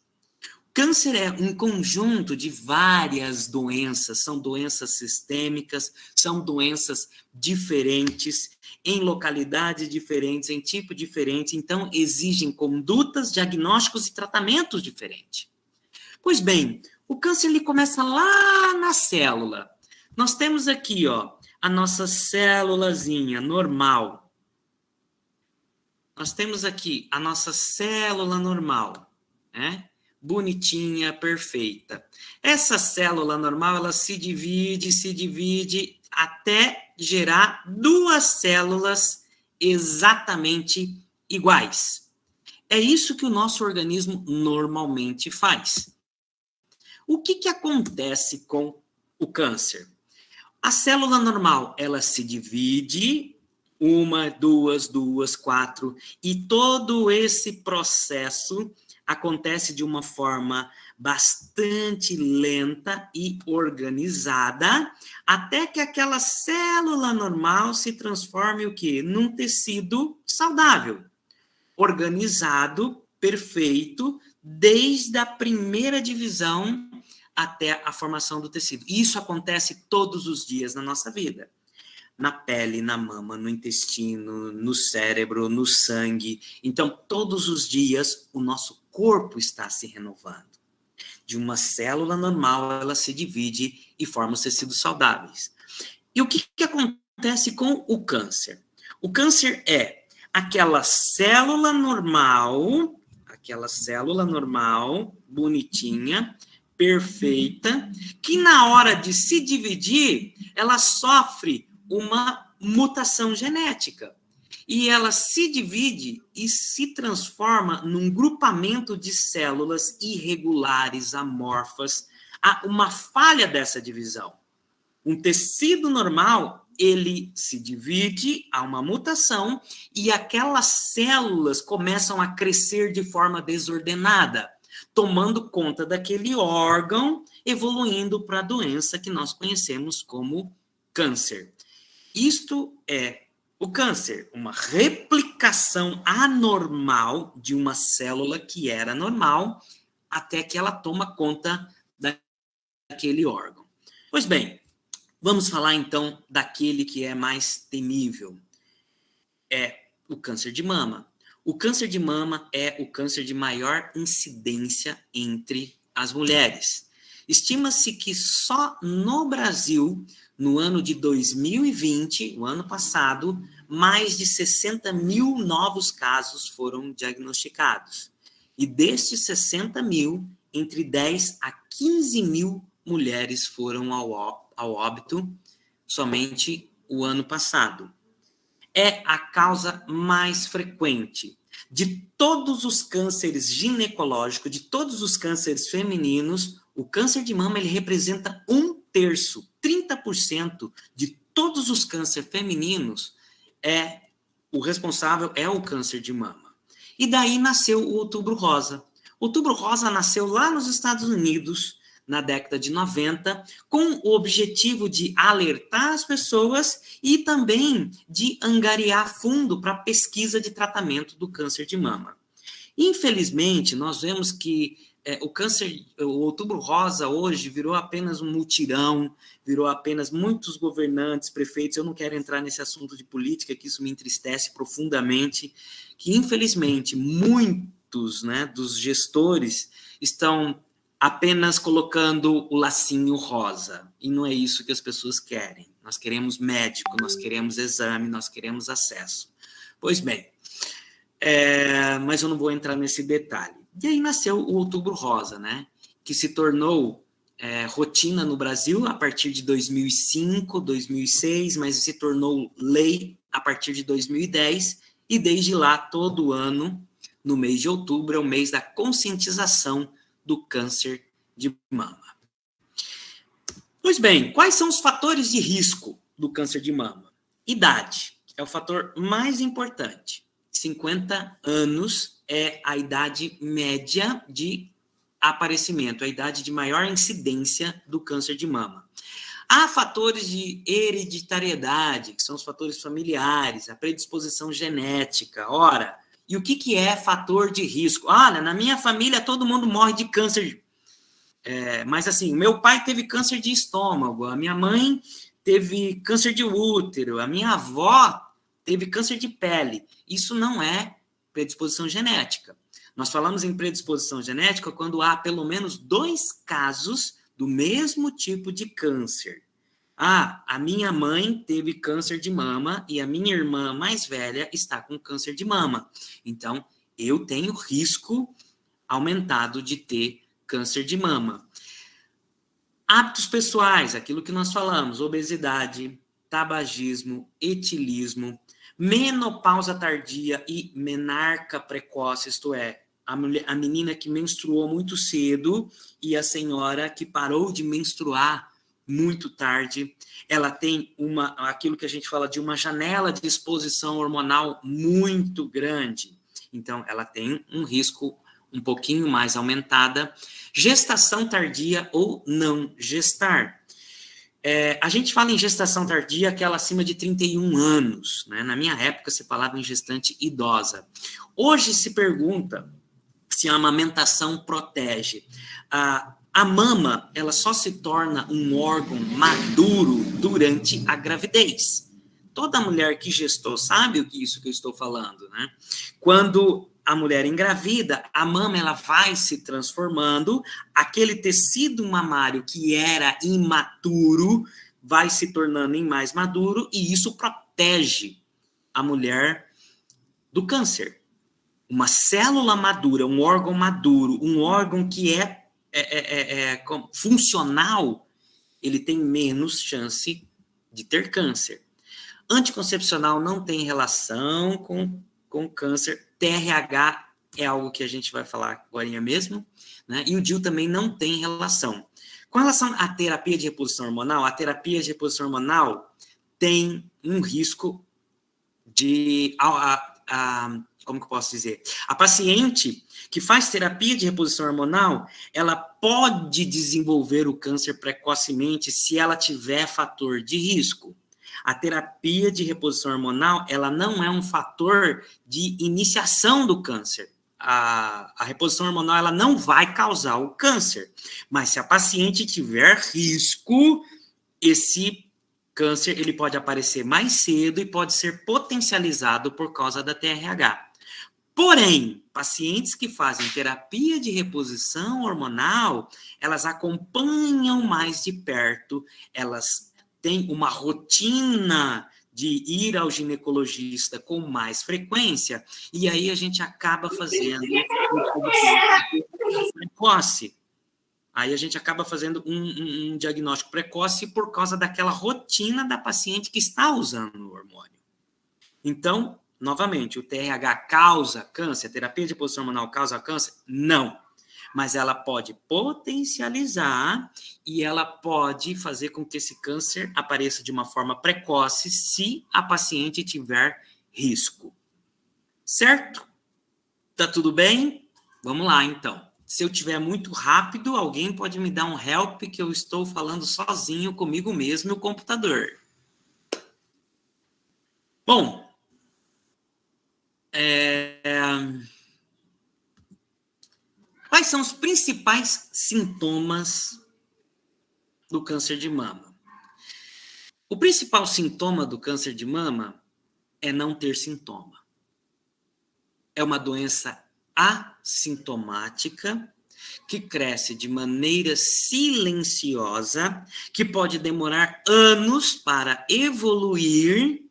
Câncer é um conjunto de várias doenças, são doenças sistêmicas, são doenças diferentes, em localidades diferentes, em tipo diferente, então exigem condutas, diagnósticos e tratamentos diferentes. Pois bem, o câncer ele começa lá na célula. Nós temos aqui, ó, a nossa célulazinha normal. Nós temos aqui a nossa célula normal, né? Bonitinha, perfeita. Essa célula normal, ela se divide até gerar duas células exatamente iguais. É isso que o nosso organismo normalmente faz. O que acontece com o câncer? A célula normal, ela se divide, 1, 2, 4, e todo esse processo acontece de uma forma bastante lenta e organizada, até que aquela célula normal se transforme o quê? Num tecido saudável, organizado, perfeito, desde a primeira divisão até a formação do tecido. Isso acontece todos os dias na nossa vida. Na pele, na mama, no intestino, no cérebro, no sangue. Então, todos os dias, o nosso corpo está se renovando. De uma célula normal, ela se divide e forma os tecidos saudáveis. E o que acontece com o câncer? O câncer é aquela célula normal, bonitinha, perfeita, que na hora de se dividir, ela sofre uma mutação genética. E ela se divide e se transforma num grupamento de células irregulares, amorfas. Há uma falha dessa divisão. Um tecido normal, ele se divide, há uma mutação, e aquelas células começam a crescer de forma desordenada, tomando conta daquele órgão, evoluindo para a doença que nós conhecemos como câncer. Isto é o câncer, uma replicação anormal de uma célula que era normal, até que ela toma conta daquele órgão. Pois bem, vamos falar então daquele que é mais temível. É o câncer de mama. O câncer de mama é o câncer de maior incidência entre as mulheres. Estima-se que só no Brasil, no ano de 2020, o ano passado, mais de 60 mil novos casos foram diagnosticados. E destes 60 mil, entre 10 a 15 mil mulheres foram ao óbito somente o ano passado. É a causa mais frequente de todos os cânceres ginecológicos, de todos os cânceres femininos. O câncer de mama, ele representa 1/3, 30% de todos os cânceres femininos. O responsável é o câncer de mama. E daí nasceu o Outubro Rosa. O Outubro Rosa nasceu lá nos Estados Unidos, na década de 90, com o objetivo de alertar as pessoas e também de angariar fundo para a pesquisa de tratamento do câncer de mama. Infelizmente, nós vemos que o Outubro Rosa hoje virou apenas um mutirão, virou apenas muitos governantes, prefeitos. Eu não quero entrar nesse assunto de política, que isso me entristece profundamente, que infelizmente muitos, dos gestores estão apenas colocando o lacinho rosa. E não é isso que as pessoas querem. Nós queremos médico, nós queremos exame, nós queremos acesso. Pois bem, mas eu não vou entrar nesse detalhe. E aí nasceu o Outubro Rosa, que se tornou rotina no Brasil a partir de 2005, 2006, mas se tornou lei a partir de 2010, e desde lá, todo ano, no mês de outubro, é o mês da conscientização do câncer de mama. Pois bem, quais são os fatores de risco do câncer de mama? Idade é o fator mais importante. 50 anos é a idade média de aparecimento, a idade de maior incidência do câncer de mama. Há fatores de hereditariedade, que são os fatores familiares, a predisposição genética. Ora, e o que é fator de risco? Olha, na minha família todo mundo morre de câncer. Mas assim, meu pai teve câncer de estômago, a minha mãe teve câncer de útero, a minha avó teve câncer de pele. Isso não é predisposição genética. Nós falamos em predisposição genética quando há pelo menos 2 casos do mesmo tipo de câncer. A minha mãe teve câncer de mama e a minha irmã mais velha está com câncer de mama. Então, eu tenho risco aumentado de ter câncer de mama. Hábitos pessoais, aquilo que nós falamos, obesidade, tabagismo, etilismo, menopausa tardia e menarca precoce, isto é, a menina que menstruou muito cedo e a senhora que parou de menstruar muito tarde, ela tem aquilo que a gente fala de uma janela de exposição hormonal muito grande. Então, ela tem um risco um pouquinho mais aumentada. Gestação tardia ou não gestar. A gente fala em gestação tardia, aquela acima de 31 anos. Né? Na minha época, se falava em gestante idosa. Hoje se pergunta se a amamentação protege. A mama, ela só se torna um órgão maduro durante a gravidez. Toda mulher que gestou sabe isso que eu estou falando, né? Quando a mulher engravida, a mama ela vai se transformando, aquele tecido mamário que era imaturo vai se tornando em mais maduro e isso protege a mulher do câncer. Uma célula madura, um órgão maduro, um órgão que é funcional, ele tem menos chance de ter câncer. Anticoncepcional não tem relação com câncer. TRH é algo que a gente vai falar agora mesmo, né? E o DIU também não tem relação. Com relação à terapia de reposição hormonal, a terapia de reposição hormonal tem um risco de... como que eu posso dizer? A paciente que faz terapia de reposição hormonal, ela pode desenvolver o câncer precocemente se ela tiver fator de risco. A terapia de reposição hormonal, ela não é um fator de iniciação do câncer. A reposição hormonal, ela não vai causar o câncer. Mas se a paciente tiver risco, esse câncer, ele pode aparecer mais cedo e pode ser potencializado por causa da TRH. Porém, pacientes que fazem terapia de reposição hormonal, elas acompanham mais de perto, elas têm uma rotina de ir ao ginecologista com mais frequência, e aí a gente acaba fazendo precoce. Aí a gente acaba fazendo um diagnóstico precoce por causa daquela rotina da paciente que está usando o hormônio. Então, novamente, o TRH causa câncer? A terapia de reposição hormonal causa câncer? Não. Mas ela pode potencializar e ela pode fazer com que esse câncer apareça de uma forma precoce se a paciente tiver risco. Certo? Tá tudo bem? Vamos lá, então. Se eu tiver muito rápido, alguém pode me dar um help que eu estou falando sozinho comigo mesmo e o computador. Bom, quais são os principais sintomas do câncer de mama? O principal sintoma do câncer de mama é não ter sintoma. É uma doença assintomática que cresce de maneira silenciosa, que pode demorar anos para evoluir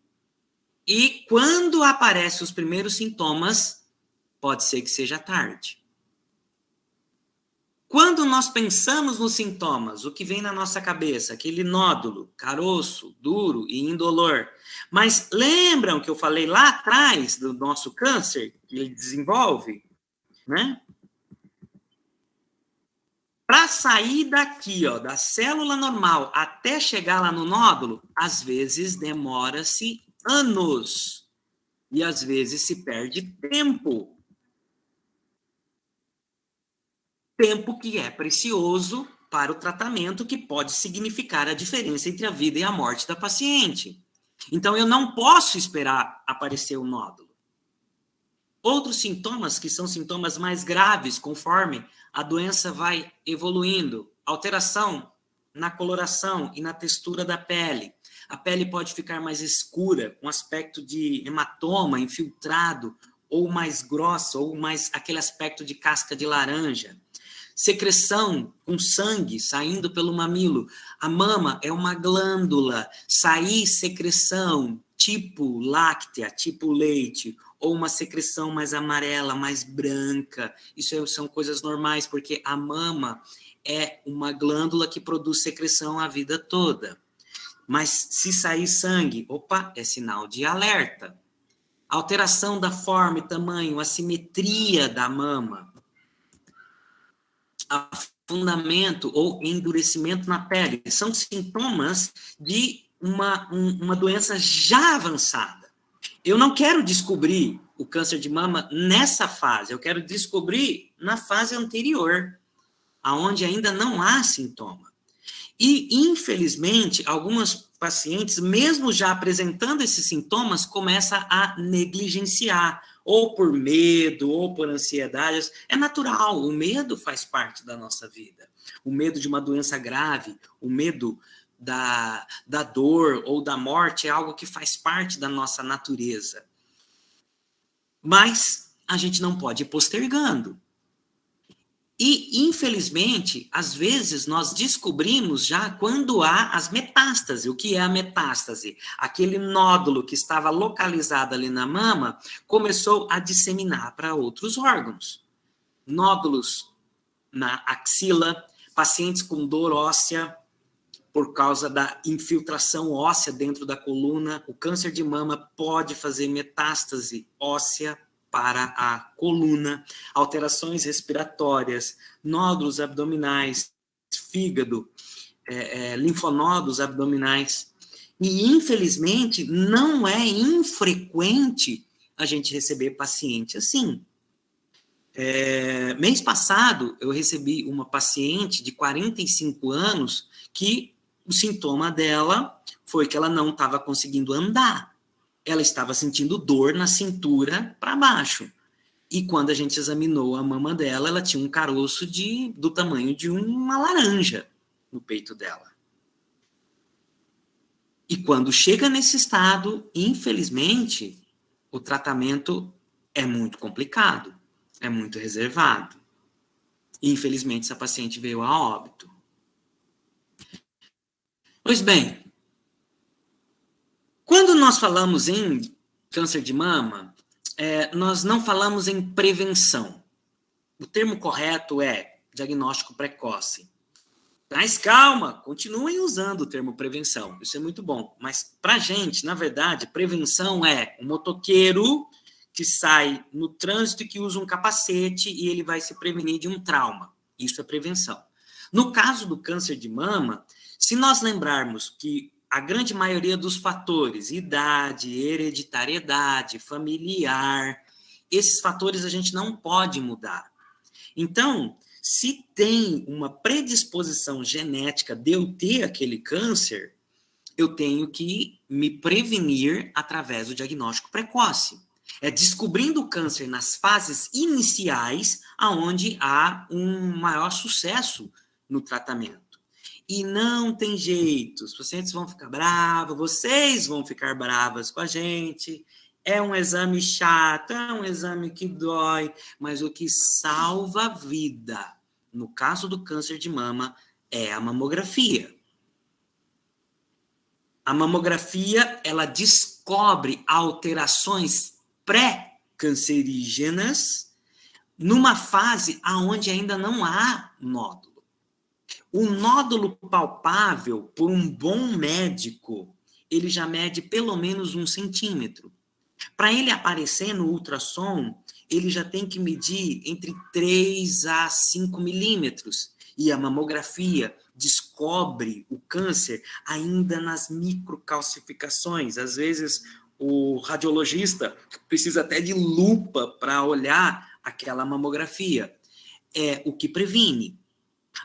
e quando aparecem os primeiros sintomas, pode ser que seja tarde. Quando nós pensamos nos sintomas, o que vem na nossa cabeça? Aquele nódulo, caroço, duro e indolor. Mas lembram que eu falei lá atrás do nosso câncer, que ele desenvolve, né? Para sair daqui, ó, da célula normal até chegar lá no nódulo, às vezes demora-se anos. E às vezes se perde tempo. Tempo que é precioso para o tratamento, que pode significar a diferença entre a vida e a morte da paciente. Então, eu não posso esperar aparecer o nódulo. Outros sintomas, que são sintomas mais graves, conforme a doença vai evoluindo, alteração na coloração e na textura da pele. A pele pode ficar mais escura, com aspecto de hematoma, infiltrado, ou mais grossa, ou mais aquele aspecto de casca de laranja. Secreção com sangue saindo pelo mamilo. A mama é uma glândula. Sair secreção tipo láctea, tipo leite, ou uma secreção mais amarela, mais branca. Isso são coisas normais, porque a mama é uma glândula que produz secreção a vida toda. Mas se sair sangue, opa, é sinal de alerta. Alteração da forma e tamanho, assimetria da mama. A aprofundamento ou endurecimento na pele. São sintomas de uma doença já avançada. Eu não quero descobrir o câncer de mama nessa fase, eu quero descobrir na fase anterior, aonde ainda não há sintoma. E, infelizmente, algumas pacientes, mesmo já apresentando esses sintomas, começam a negligenciar, ou por medo, ou por ansiedade. É natural, o medo faz parte da nossa vida. O medo de uma doença grave, o medo da dor ou da morte é algo que faz parte da nossa natureza. Mas a gente não pode ir postergando. E, infelizmente, às vezes nós descobrimos já quando há as metástases. O que é a metástase? Aquele nódulo que estava localizado ali na mama começou a disseminar para outros órgãos. Nódulos na axila, pacientes com dor óssea por causa da infiltração óssea dentro da coluna. O câncer de mama pode fazer metástase óssea para a coluna, alterações respiratórias, nódulos abdominais, fígado, linfonodos abdominais. E, infelizmente, não é infrequente a gente receber paciente assim. Mês passado, eu recebi uma paciente de 45 anos que o sintoma dela foi que ela não estava conseguindo andar. Ela estava sentindo dor na cintura para baixo. E quando a gente examinou a mama dela, ela tinha um caroço do tamanho de uma laranja no peito dela. E quando chega nesse estado, infelizmente, o tratamento é muito complicado, é muito reservado. E, infelizmente, essa paciente veio a óbito. Pois bem, quando nós falamos em câncer de mama, nós não falamos em prevenção. O termo correto é diagnóstico precoce. Mas calma, continuem usando o termo prevenção, isso é muito bom. Mas pra gente, na verdade, prevenção é um motoqueiro que sai no trânsito e que usa um capacete e ele vai se prevenir de um trauma. Isso é prevenção. No caso do câncer de mama, se nós lembrarmos que a grande maioria dos fatores, idade, hereditariedade, familiar, esses fatores a gente não pode mudar. Então, se tem uma predisposição genética de eu ter aquele câncer, eu tenho que me prevenir através do diagnóstico precoce. É descobrindo o câncer nas fases iniciais, aonde há um maior sucesso no tratamento. E não tem jeito, os pacientes vão ficar bravos, vocês vão ficar bravas com a gente. É um exame chato, é um exame que dói, mas o que salva a vida, no caso do câncer de mama, é a mamografia. A mamografia, ela descobre alterações pré-cancerígenas numa fase onde ainda não há nódulo. O nódulo palpável, por um bom médico, ele já mede pelo menos 1 centímetro. Para ele aparecer no ultrassom, ele já tem que medir entre 3 a 5 milímetros. E a mamografia descobre o câncer ainda nas microcalcificações. Às vezes, o radiologista precisa até de lupa para olhar aquela mamografia. É o que previne.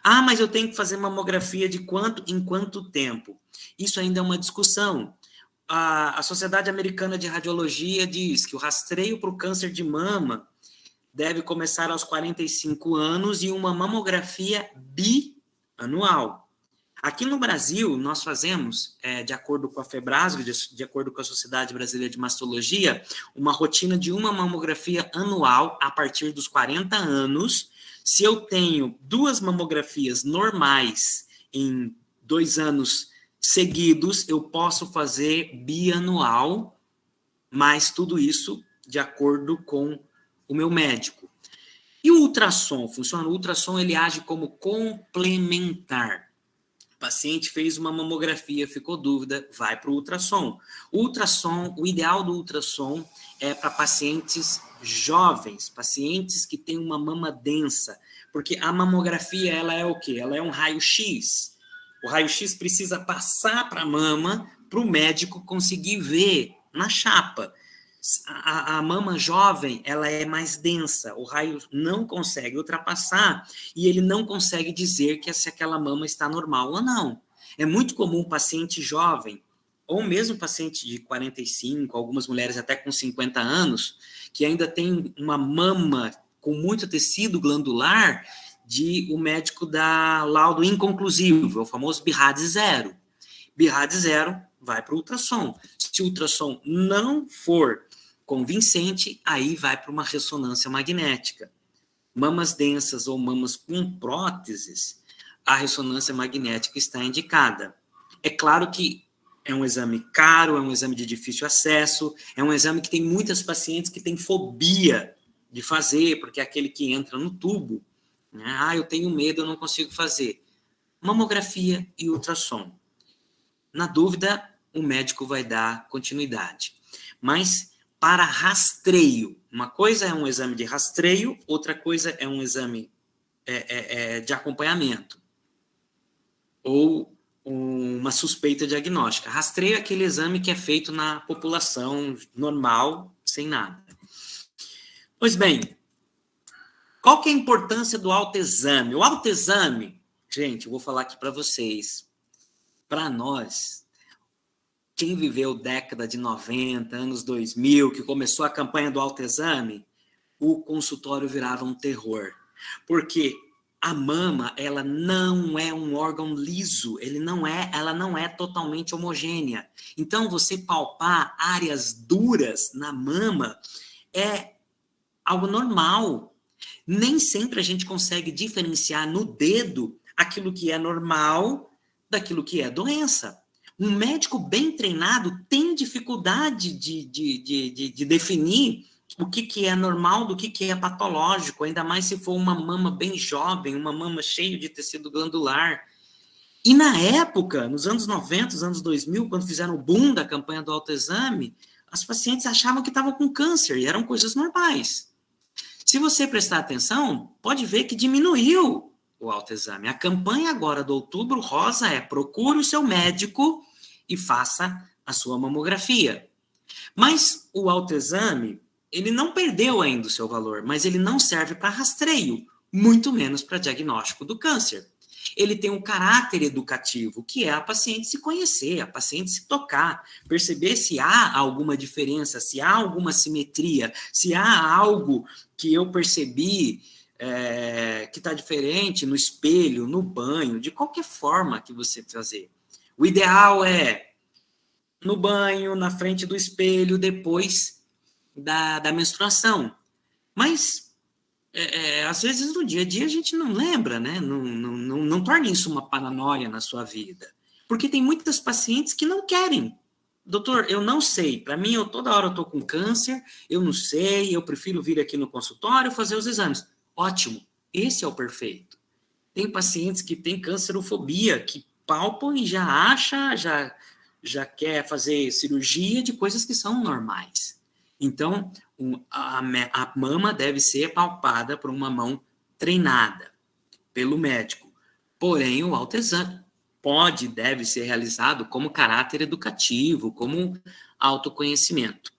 Ah, mas eu tenho que fazer mamografia em quanto tempo? Isso ainda é uma discussão. A Sociedade Americana de Radiologia diz que o rastreio para o câncer de mama deve começar aos 45 anos e uma mamografia bianual. Aqui no Brasil, nós fazemos, de acordo com a FEBRASGO, de acordo com a Sociedade Brasileira de Mastologia, uma rotina de uma mamografia anual a partir dos 40 anos. Se eu tenho 2 mamografias normais em 2 anos seguidos, eu posso fazer bianual, mas tudo isso de acordo com o meu médico. E o ultrassom funciona? O ultrassom ele age como complementar. paciente fez uma mamografia, ficou dúvida, vai para o ultrassom. O ideal do ultrassom é para pacientes jovens, pacientes que têm uma mama densa, porque a mamografia, ela é o quê? Ela é um raio-x. O raio-x precisa passar para a mama para o médico conseguir ver na chapa. A mama jovem, ela é mais densa, o raio não consegue ultrapassar e ele não consegue dizer que se aquela mama está normal ou não. É muito comum um paciente jovem, ou mesmo paciente de 45, algumas mulheres até com 50 anos, que ainda tem uma mama com muito tecido glandular, o médico dá laudo inconclusivo, é o famoso BIRAD 0. BIRAD 0 vai para o ultrassom. Se o ultrassom não for convincente, aí vai para uma ressonância magnética. Mamas densas ou mamas com próteses, a ressonância magnética está indicada. É claro que é um exame caro, é um exame de difícil acesso, é um exame que tem muitas pacientes que têm fobia de fazer, porque é aquele que entra no tubo, né? Ah, eu tenho medo, eu não consigo fazer. Mamografia e ultrassom. Na dúvida, o médico vai dar continuidade. Mas para rastreio, uma coisa é um exame de rastreio, outra coisa é um exame de acompanhamento. Ou uma suspeita diagnóstica. Rastreio é aquele exame que é feito na população normal, sem nada. Pois bem, qual que é a importância do autoexame? O autoexame, gente, eu vou falar aqui para vocês, para nós, quem viveu década de 90, anos 2000, que começou a campanha do autoexame, o consultório virava um terror. Porque a mama, ela não é um órgão liso, ela não é totalmente homogênea. Então, você palpar áreas duras na mama é algo normal. Nem sempre a gente consegue diferenciar no dedo aquilo que é normal daquilo que é doença. Um médico bem treinado tem dificuldade de definir o que é normal do que é patológico, ainda mais se for uma mama bem jovem, uma mama cheia de tecido glandular. E na época, nos anos 90, nos anos 2000, quando fizeram o boom da campanha do autoexame, as pacientes achavam que estavam com câncer e eram coisas normais. Se você prestar atenção, pode ver que diminuiu o autoexame. A campanha agora do Outubro Rosa é: procure o seu médico e faça a sua mamografia. Mas o autoexame, ele não perdeu ainda o seu valor, mas ele não serve para rastreio, muito menos para diagnóstico do câncer. Ele tem um caráter educativo, que é a paciente se conhecer, a paciente se tocar, perceber se há alguma diferença, se há alguma simetria, se há algo que eu percebi que está diferente no espelho, no banho, de qualquer forma que você fazer. O ideal é no banho, na frente do espelho, depois da menstruação. Mas, às vezes, no dia a dia, a gente não lembra, né? Não torne isso uma paranoia na sua vida. Porque tem muitas pacientes que não querem. Doutor, eu não sei. Para mim, toda hora eu estou com câncer, eu não sei, eu prefiro vir aqui no consultório fazer os exames. Ótimo, esse é o perfeito. Tem pacientes que têm cancerofobia, que palpam e já acha, já quer fazer cirurgia de coisas que são normais. Então, a mama deve ser palpada por uma mão treinada pelo médico. Porém, o autoexame deve ser realizado como caráter educativo, como autoconhecimento.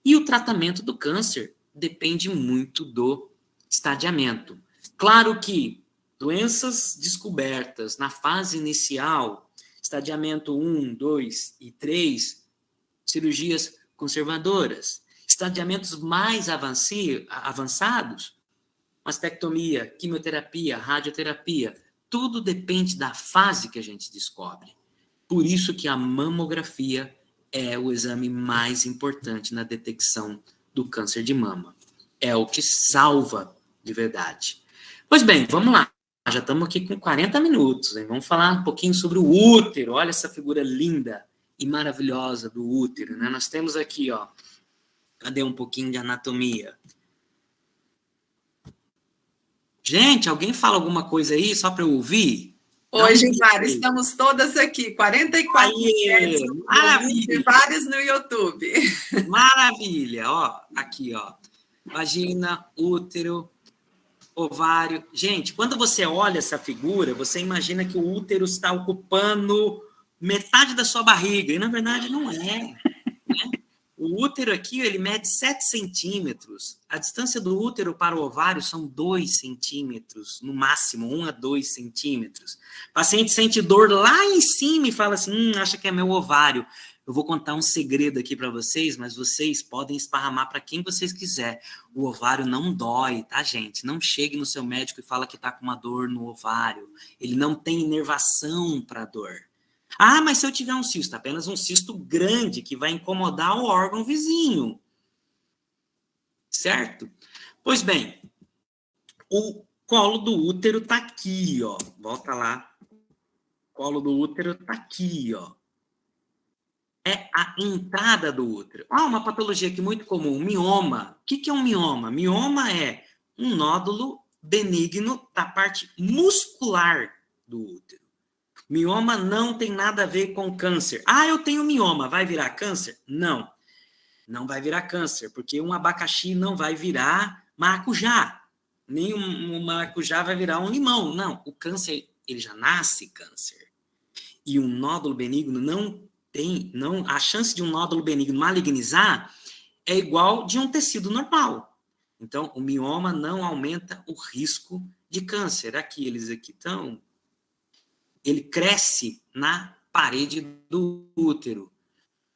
E o tratamento do câncer depende muito do estadiamento. Claro que doenças descobertas na fase inicial, estadiamento 1, 2 e 3, cirurgias conservadoras. Estadiamentos mais avançados, mastectomia, quimioterapia, radioterapia, tudo depende da fase que a gente descobre. Por isso que a mamografia é o exame mais importante na detecção do câncer de mama. É o que salva de verdade. Pois bem, vamos lá. Já estamos aqui com 40 minutos, hein? Vamos falar um pouquinho sobre o útero. Olha essa figura linda e maravilhosa do útero, né? Nós temos aqui, ó. Cadê um pouquinho de anatomia? Gente, alguém fala alguma coisa aí só para eu ouvir? Oi, Gilmar, estamos todas aqui, 44 mulheres no maravilha. E várias no YouTube. Maravilha, ó, aqui, ó, vagina, útero, ovário. Gente, quando você olha essa figura, você imagina que o útero está ocupando metade da sua barriga, e na verdade não é, né? O útero aqui, ele mede 7 centímetros. A distância do útero para o ovário são 2 centímetros, no máximo, 1 a 2 centímetros. O paciente sente dor lá em cima e fala assim, acha que é meu ovário. Eu vou contar um segredo aqui para vocês, mas vocês podem esparramar para quem vocês quiser. O ovário não dói, tá, gente? Não chegue no seu médico e fala que está com uma dor no ovário. Ele não tem inervação para dor. Ah, mas se eu tiver um cisto, apenas um cisto grande que vai incomodar o órgão vizinho. Certo? Pois bem, o colo do útero está aqui, ó. Volta lá. O colo do útero está aqui, ó. É a entrada do útero. Uma patologia aqui muito comum, mioma. O que é um mioma? Mioma é um nódulo benigno da parte muscular do útero. Mioma não tem nada a ver com câncer. Eu tenho mioma, vai virar câncer? Não, não vai virar câncer, porque um abacaxi não vai virar maracujá, nem um maracujá vai virar um limão. Não, o câncer, ele já nasce câncer. E um nódulo benigno a chance de um nódulo benigno malignizar é igual de um tecido normal. Então, o mioma não aumenta o risco de câncer. Eles aqui estão... Ele cresce na parede do útero.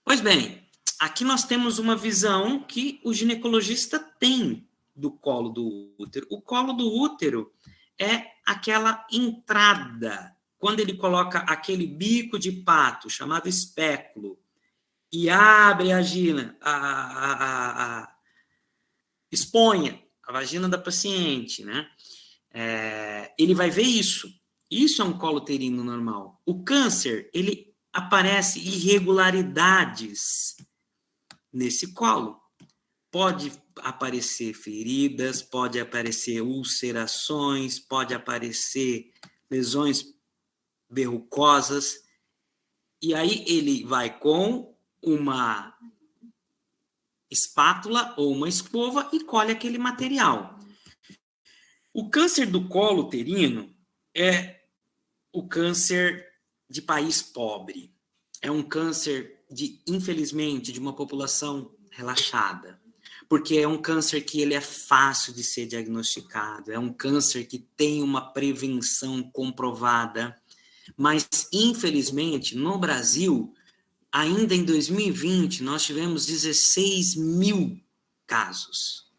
Pois bem, aqui nós temos uma visão que o ginecologista tem do colo do útero. O colo do útero é aquela entrada, quando ele coloca aquele bico de pato, chamado espéculo, e abre a vagina, expõe a vagina da paciente, né? Ele vai ver isso. Isso é um colo uterino normal. O câncer, ele aparece irregularidades nesse colo. Pode aparecer feridas, pode aparecer ulcerações, pode aparecer lesões verrucosas. E aí ele vai com uma espátula ou uma escova e colhe aquele material. O câncer do colo uterino é o câncer de país pobre. É um câncer, infelizmente, de uma população relaxada. Porque é um câncer que ele é fácil de ser diagnosticado. É um câncer que tem uma prevenção comprovada. Mas, infelizmente, no Brasil, ainda em 2020, nós tivemos 16 mil casos.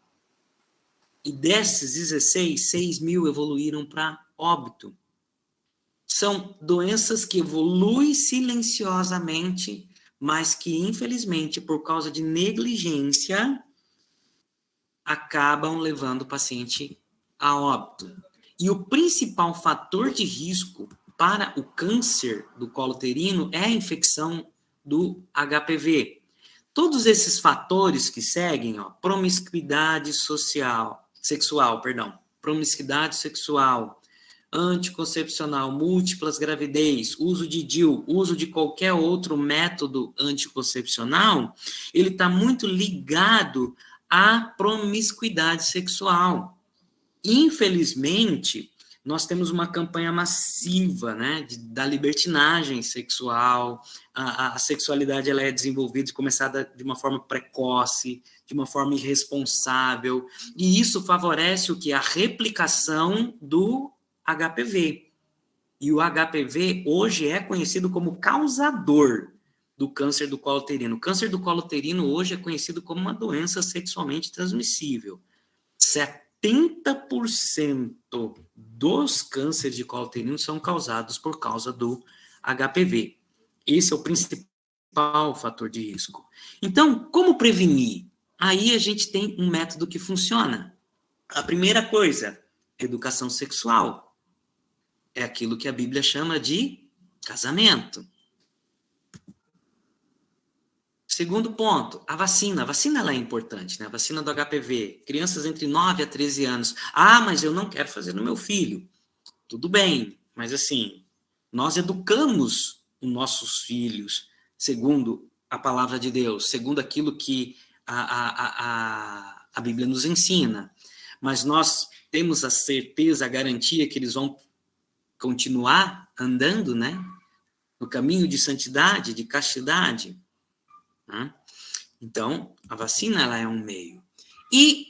E desses 16, 6 mil evoluíram para óbito. São doenças que evoluem silenciosamente, mas que, infelizmente, por causa de negligência, acabam levando o paciente a óbito. E o principal fator de risco para o câncer do colo uterino é a infecção do HPV. Todos esses fatores que seguem, promiscuidade sexual, anticoncepcional, múltiplas gravidez, uso de DIU, uso de qualquer outro método anticoncepcional, ele está muito ligado à promiscuidade sexual. Infelizmente, nós temos uma campanha massiva, né, da libertinagem sexual. A sexualidade ela é desenvolvida e começada de uma forma precoce, de uma forma irresponsável, e isso favorece o que? A replicação do HPV. E o HPV hoje é conhecido como causador do câncer do colo uterino. O câncer do colo uterino hoje é conhecido como uma doença sexualmente transmissível. 70% dos cânceres de colo uterino são causados por causa do HPV. Esse é o principal fator de risco. Então, como prevenir? Aí a gente tem um método que funciona. A primeira coisa, educação sexual. É aquilo que a Bíblia chama de casamento. Segundo ponto, a vacina. A vacina ela é importante, né? A vacina do HPV. Crianças entre 9 a 13 anos. Mas eu não quero fazer no meu filho. Tudo bem, mas assim, Nós educamos os nossos filhos segundo a palavra de Deus, segundo aquilo que a Bíblia nos ensina. Mas nós temos a certeza, a garantia que eles vão continuar andando, né, no caminho de santidade, de castidade, né? Então, a vacina, ela é um meio. E,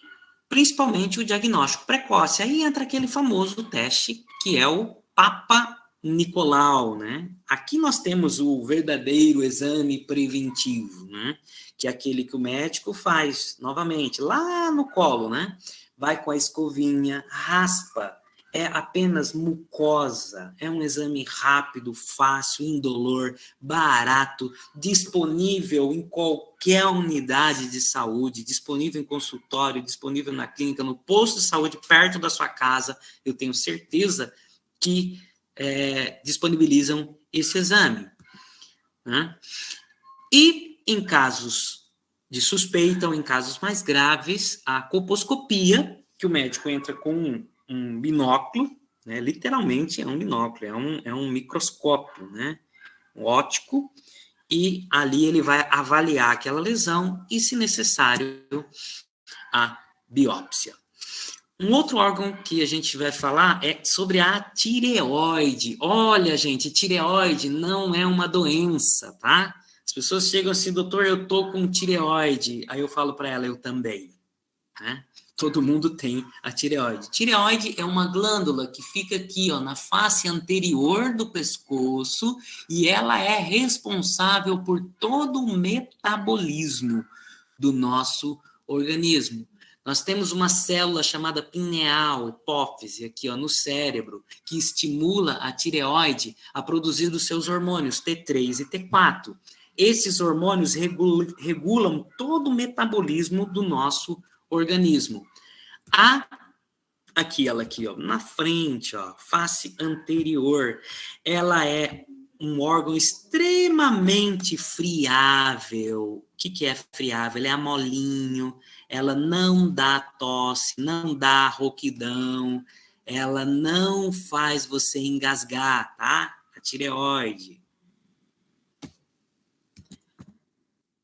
principalmente, o diagnóstico precoce. Aí entra aquele famoso teste, que é o Papa Nicolau, né? Aqui nós temos o verdadeiro exame preventivo, né? Que é aquele que o médico faz, novamente, lá no colo, né? Vai com a escovinha, raspa, é apenas mucosa, é um exame rápido, fácil, indolor, barato, disponível em qualquer unidade de saúde, disponível em consultório, disponível na clínica, no posto de saúde, perto da sua casa. Eu tenho certeza que disponibilizam esse exame, né? E em casos de suspeita ou em casos mais graves, a colposcopia, que o médico entra com um binóculo, né? Literalmente é um binóculo, é um microscópio, né? Óptico, e ali ele vai avaliar aquela lesão e, se necessário, a biópsia. Um outro órgão que a gente vai falar é sobre a tireoide. Olha, gente, tireoide não é uma doença, tá? As pessoas chegam assim, doutor, eu tô com tireoide. Aí eu falo para ela, eu também, né? Todo mundo tem a tireoide. Tireoide é uma glândula que fica aqui, ó, na face anterior do pescoço, e ela é responsável por todo o metabolismo do nosso organismo. Nós temos uma célula chamada pineal, hipófise, aqui, ó, no cérebro, que estimula a tireoide a produzir os seus hormônios T3 e T4. Esses hormônios regulam todo o metabolismo do nosso organismo. Ela aqui, ó, na frente, ó, face anterior, ela é um órgão extremamente friável. O que é friável? Ela é amolinho, ela não dá tosse, não dá rouquidão, ela não faz você engasgar, tá? A tireoide.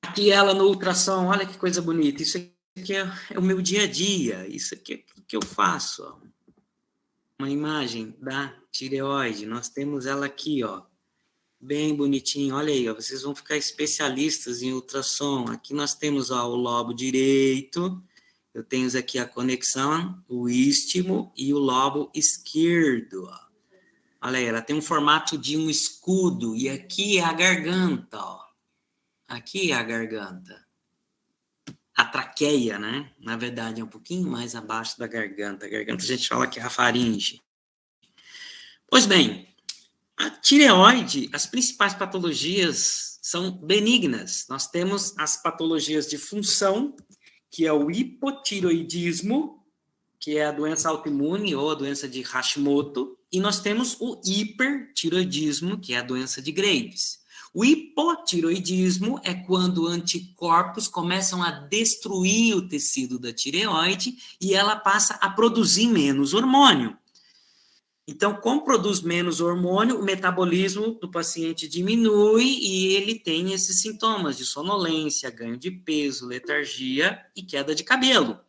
Aqui ela no ultrassom, olha que coisa bonita. Isso aqui é o meu dia a dia, isso aqui é o que eu faço, ó. Uma imagem da tireoide, nós temos ela aqui, ó, bem bonitinho, olha aí, ó, vocês vão ficar especialistas em ultrassom. Aqui nós temos, ó, o lobo direito, eu tenho aqui a conexão, o istmo e o lobo esquerdo, ó. Olha aí, ela tem um formato de um escudo, e aqui é a garganta, ó. Aqui é a garganta. A traqueia, né? Na verdade, é um pouquinho mais abaixo da garganta. A garganta a gente fala que é a faringe. Pois bem, a tireoide, as principais patologias são benignas. Nós temos as patologias de função, que é o hipotireoidismo, que é a doença autoimune ou a doença de Hashimoto, e nós temos o hipertireoidismo, que é a doença de Graves. O hipotireoidismo é quando anticorpos começam a destruir o tecido da tireoide e ela passa a produzir menos hormônio. Então, como produz menos hormônio, o metabolismo do paciente diminui e ele tem esses sintomas de sonolência, ganho de peso, letargia e queda de cabelo.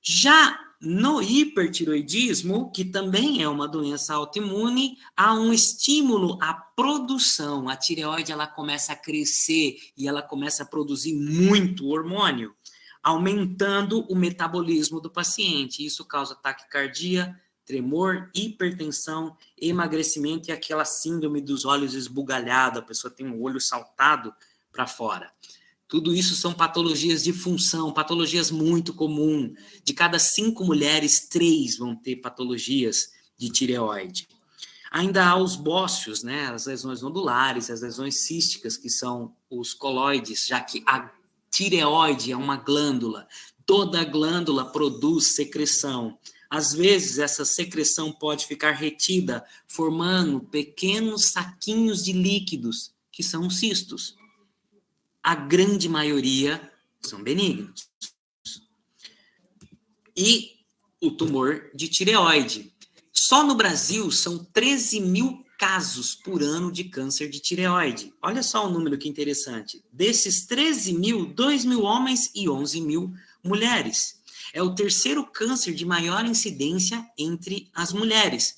Já no hipertireoidismo, que também é uma doença autoimune, há um estímulo à produção. A tireoide ela começa a crescer e ela começa a produzir muito hormônio, aumentando o metabolismo do paciente. Isso causa taquicardia, tremor, hipertensão, emagrecimento e aquela síndrome dos olhos esbugalhados, a pessoa tem um olho saltado para fora. Tudo isso são patologias de função, patologias muito comuns. De cada 5 mulheres, 3 vão ter patologias de tireoide. Ainda há os bócios, né, as lesões nodulares, as lesões císticas, que são os coloides, já que a tireoide é uma glândula. Toda glândula produz secreção. Às vezes, essa secreção pode ficar retida, formando pequenos saquinhos de líquidos, que são os cistos. A grande maioria são benignos. E o tumor de tireoide. Só no Brasil são 13 mil casos por ano de câncer de tireoide. Olha só o número que interessante. Desses 13 mil, 2 mil homens e 11 mil mulheres. É o terceiro câncer de maior incidência entre as mulheres.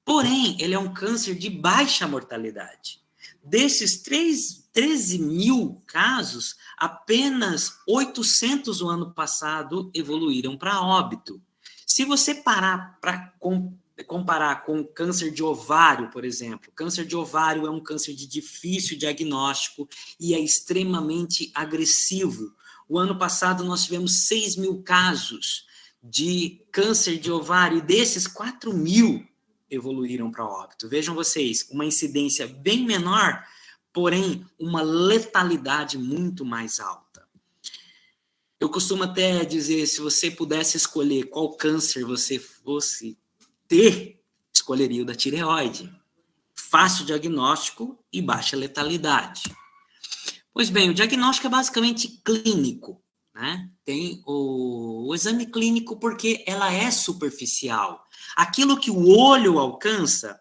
Porém, ele é um câncer de baixa mortalidade. Desses 13 mil casos, apenas 800 o ano passado evoluíram para óbito. Se você parar para comparar com câncer de ovário, por exemplo, câncer de ovário é um câncer de difícil diagnóstico e é extremamente agressivo. O ano passado nós tivemos 6 mil casos de câncer de ovário e desses 4 mil evoluíram para óbito. Vejam vocês, uma incidência bem menor, porém uma letalidade muito mais alta. Eu costumo até dizer, se você pudesse escolher qual câncer você fosse ter, escolheria o da tireoide. Fácil diagnóstico e baixa letalidade. Pois bem, o diagnóstico é basicamente clínico, né? Tem o exame clínico porque ela é superficial. Aquilo que o olho alcança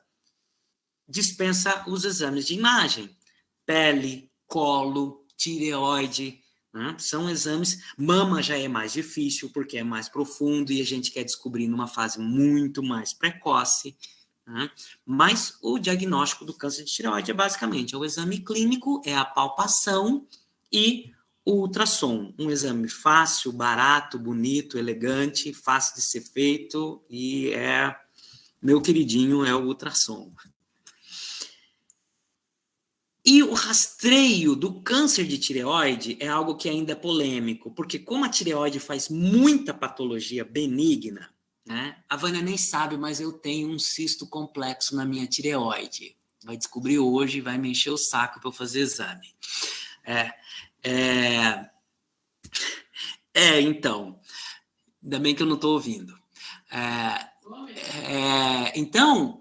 dispensa os exames de imagem. Pele, colo, tireoide, né? São exames. Mama já é mais difícil porque é mais profundo e a gente quer descobrir numa fase muito mais precoce. Né? Mas o diagnóstico do câncer de tireoide é basicamente o exame clínico, é a palpação e o ultrassom. Um exame fácil, barato, bonito, elegante, fácil de ser feito e meu queridinho é o ultrassom. E o rastreio do câncer de tireoide é algo que ainda é polêmico, porque como a tireoide faz muita patologia benigna, né? A Vânia nem sabe, mas eu tenho um cisto complexo na minha tireoide. Vai descobrir hoje e vai me encher o saco para eu fazer exame. Então, ainda bem que eu não estou ouvindo. Então,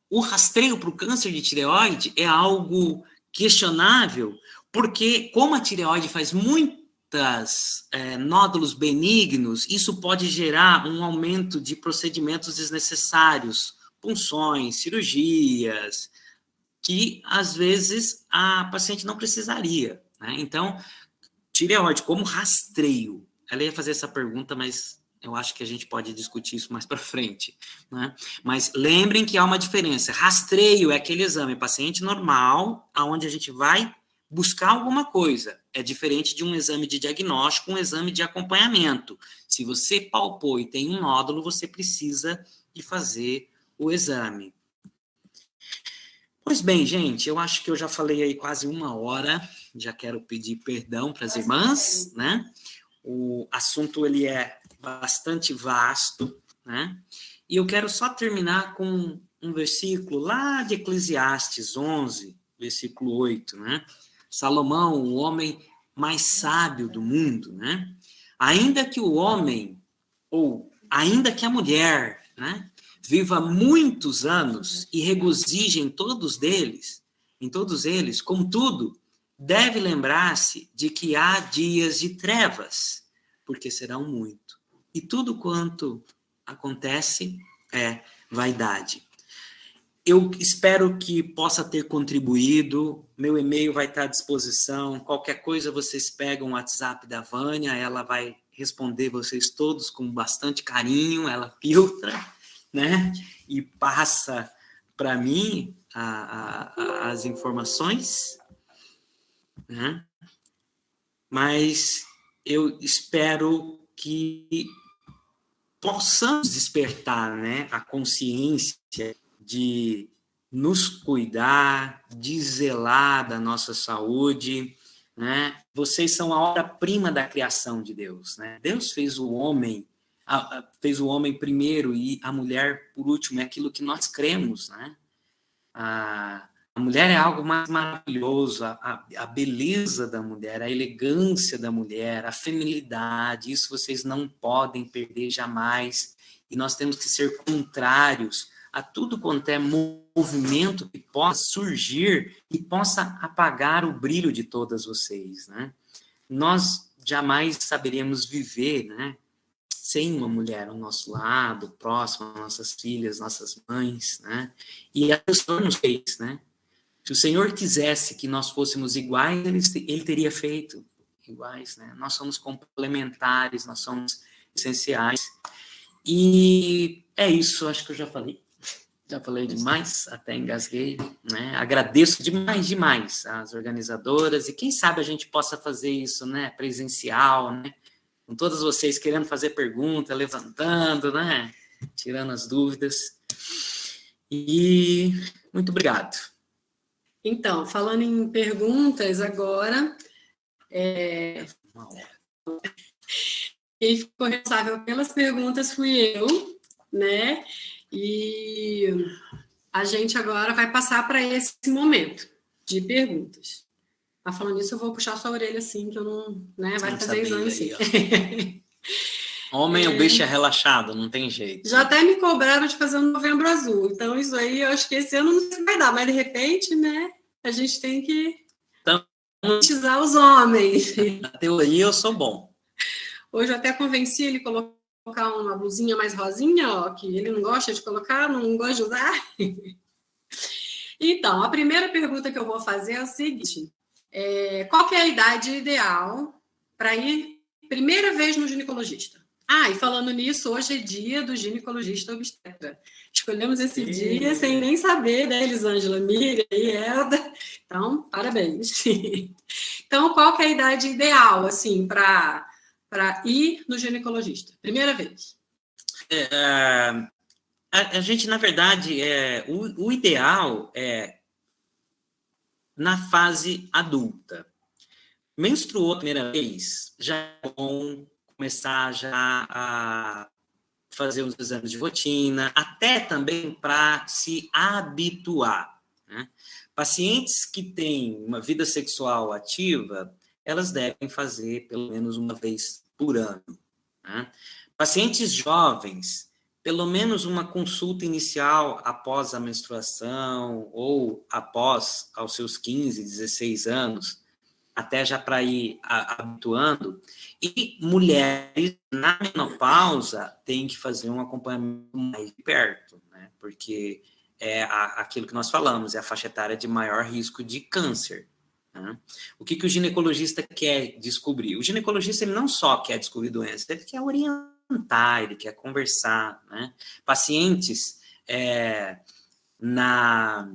o rastreio para o câncer de tireoide é algo questionável, porque como a tireoide faz muitas nódulos benignos, isso pode gerar um aumento de procedimentos desnecessários, punções, cirurgias, que às vezes a paciente não precisaria, né? Então, tireoide como rastreio, ela ia fazer essa pergunta, mas eu acho que a gente pode discutir isso mais para frente, né? Mas lembrem que há uma diferença. Rastreio é aquele exame paciente normal, aonde a gente vai buscar alguma coisa. É diferente de um exame de diagnóstico, um exame de acompanhamento. Se você palpou e tem um nódulo, você precisa de fazer o exame. Pois bem, gente, eu acho que eu já falei aí quase 1 hora, já quero pedir perdão para as irmãs, né? O assunto, ele é bastante vasto, né? E eu quero só terminar com um versículo lá de Eclesiastes 11, versículo 8, né? Salomão, o homem mais sábio do mundo, né? Ainda que o homem, ou ainda que a mulher, né, viva muitos anos e regozije em todos eles, contudo, deve lembrar-se de que há dias de trevas, porque serão muito. E tudo quanto acontece é vaidade. Eu espero que possa ter contribuído. Meu e-mail vai estar à disposição. Qualquer coisa, vocês pegam o WhatsApp da Vânia, ela vai responder vocês todos com bastante carinho, ela filtra, né? E passa para mim as informações, né? Mas eu espero que possamos despertar, né, a consciência de nos cuidar, de zelar da nossa saúde, né? Vocês são a obra-prima da criação de Deus, né? Deus fez o homem primeiro e a mulher por último, é aquilo que nós cremos, né? A mulher é algo mais maravilhoso, a beleza da mulher, a elegância da mulher, a feminilidade, isso vocês não podem perder jamais. E nós temos que ser contrários a tudo quanto é movimento que possa surgir e possa apagar o brilho de todas vocês, né? Nós jamais saberemos viver, né, sem uma mulher ao nosso lado, próxima, nossas filhas, nossas mães, né? E a Senhor nos fez, né? Se o Senhor quisesse que nós fôssemos iguais, ele teria feito iguais, né? Nós somos complementares, nós somos essenciais. E é isso, acho que eu já falei demais, até engasguei, né? Agradeço demais às organizadoras, e quem sabe a gente possa fazer isso, né? Presencial, né? Com todos vocês querendo fazer pergunta, levantando, né? Tirando as dúvidas. E muito obrigado. Então, falando em perguntas agora, quem ficou responsável pelas perguntas fui eu, né? E a gente agora vai passar para esse momento de perguntas. Tá falando isso, eu vou puxar sua orelha assim, que eu não, né? Vai fazer exame assim. Homem, o bicho é relaxado, não tem jeito. Já até me cobraram de fazer um Novembro Azul, então isso aí eu acho que esse ano não vai dar, mas de repente, né? A gente tem que monetizar os homens. Na teoria eu sou bom. Hoje eu até convenci ele a colocar uma blusinha mais rosinha, ó, que ele não gosta de colocar, não gosta de usar. Então, a primeira pergunta que eu vou fazer é o seguinte: qual que é a idade ideal para ir primeira vez no ginecologista? E falando nisso, hoje é dia do ginecologista obstetra. Escolhemos esse dia sem nem saber, né, Elisângela, Miriam e Elda. Então, parabéns. Então, qual que é a idade ideal, assim, para ir no ginecologista? Primeira vez. A gente, na verdade, o ideal é na fase adulta. Menstruou a primeira vez, já é bom começar já a fazer os exames de rotina, até também para se habituar, né? Pacientes que têm uma vida sexual ativa, elas devem fazer pelo menos uma vez por ano, né? Pacientes jovens, pelo menos uma consulta inicial após a menstruação ou após aos seus 15, 16 anos, até já para ir habituando. E mulheres na menopausa têm que fazer um acompanhamento mais de perto, né? Porque é aquilo que nós falamos, é a faixa etária de maior risco de câncer, né? O que o ginecologista quer descobrir? O ginecologista ele não só quer descobrir doenças, ele quer orientar, ele quer conversar, né? Pacientes na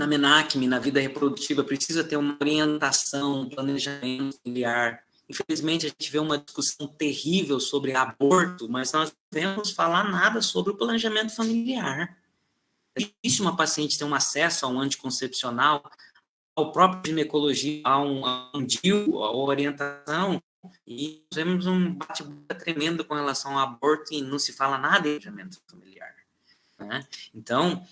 menacme, na vida reprodutiva, precisa ter uma orientação, um planejamento familiar. Infelizmente, a gente vê uma discussão terrível sobre aborto, mas nós não devemos falar nada sobre o planejamento familiar. É difícil uma paciente ter um acesso a um anticoncepcional, ao próprio ginecologia, a um DIU, a orientação, e temos um bate-boca tremendo com relação ao aborto e não se fala nada de planejamento familiar, né? Então,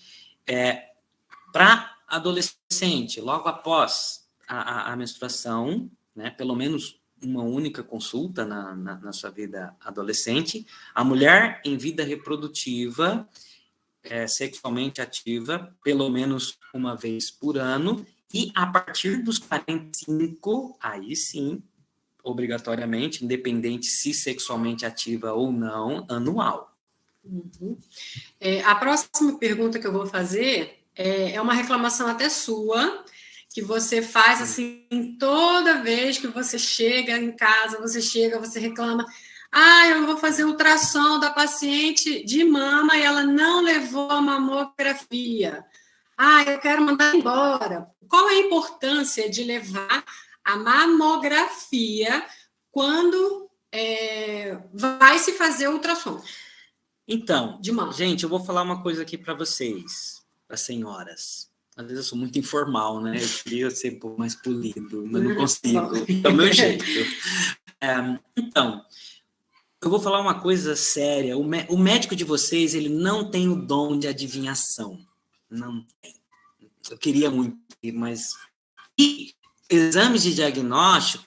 para adolescente, logo após a menstruação, né, pelo menos uma única consulta na sua vida adolescente, a mulher em vida reprodutiva, sexualmente ativa, pelo menos uma vez por ano, e a partir dos 45, aí sim, obrigatoriamente, independente se sexualmente ativa ou não, anual. Uhum. A próxima pergunta que eu vou fazer é uma reclamação até sua, que você faz assim, toda vez que você chega em casa, você reclama: eu vou fazer ultrassom da paciente de mama e ela não levou a mamografia. Eu quero mandar embora. Qual é a importância de levar a mamografia quando vai se fazer ultrassom? Então, de mama. Gente, eu vou falar uma coisa aqui para vocês, para senhoras. Às vezes eu sou muito informal, né? Eu queria ser um pouco mais polido, mas não consigo. É o meu jeito. Então, eu vou falar uma coisa séria. O médico de vocês, ele não tem o dom de adivinhação. Não tem. Eu queria muito, mas... E exames de diagnóstico,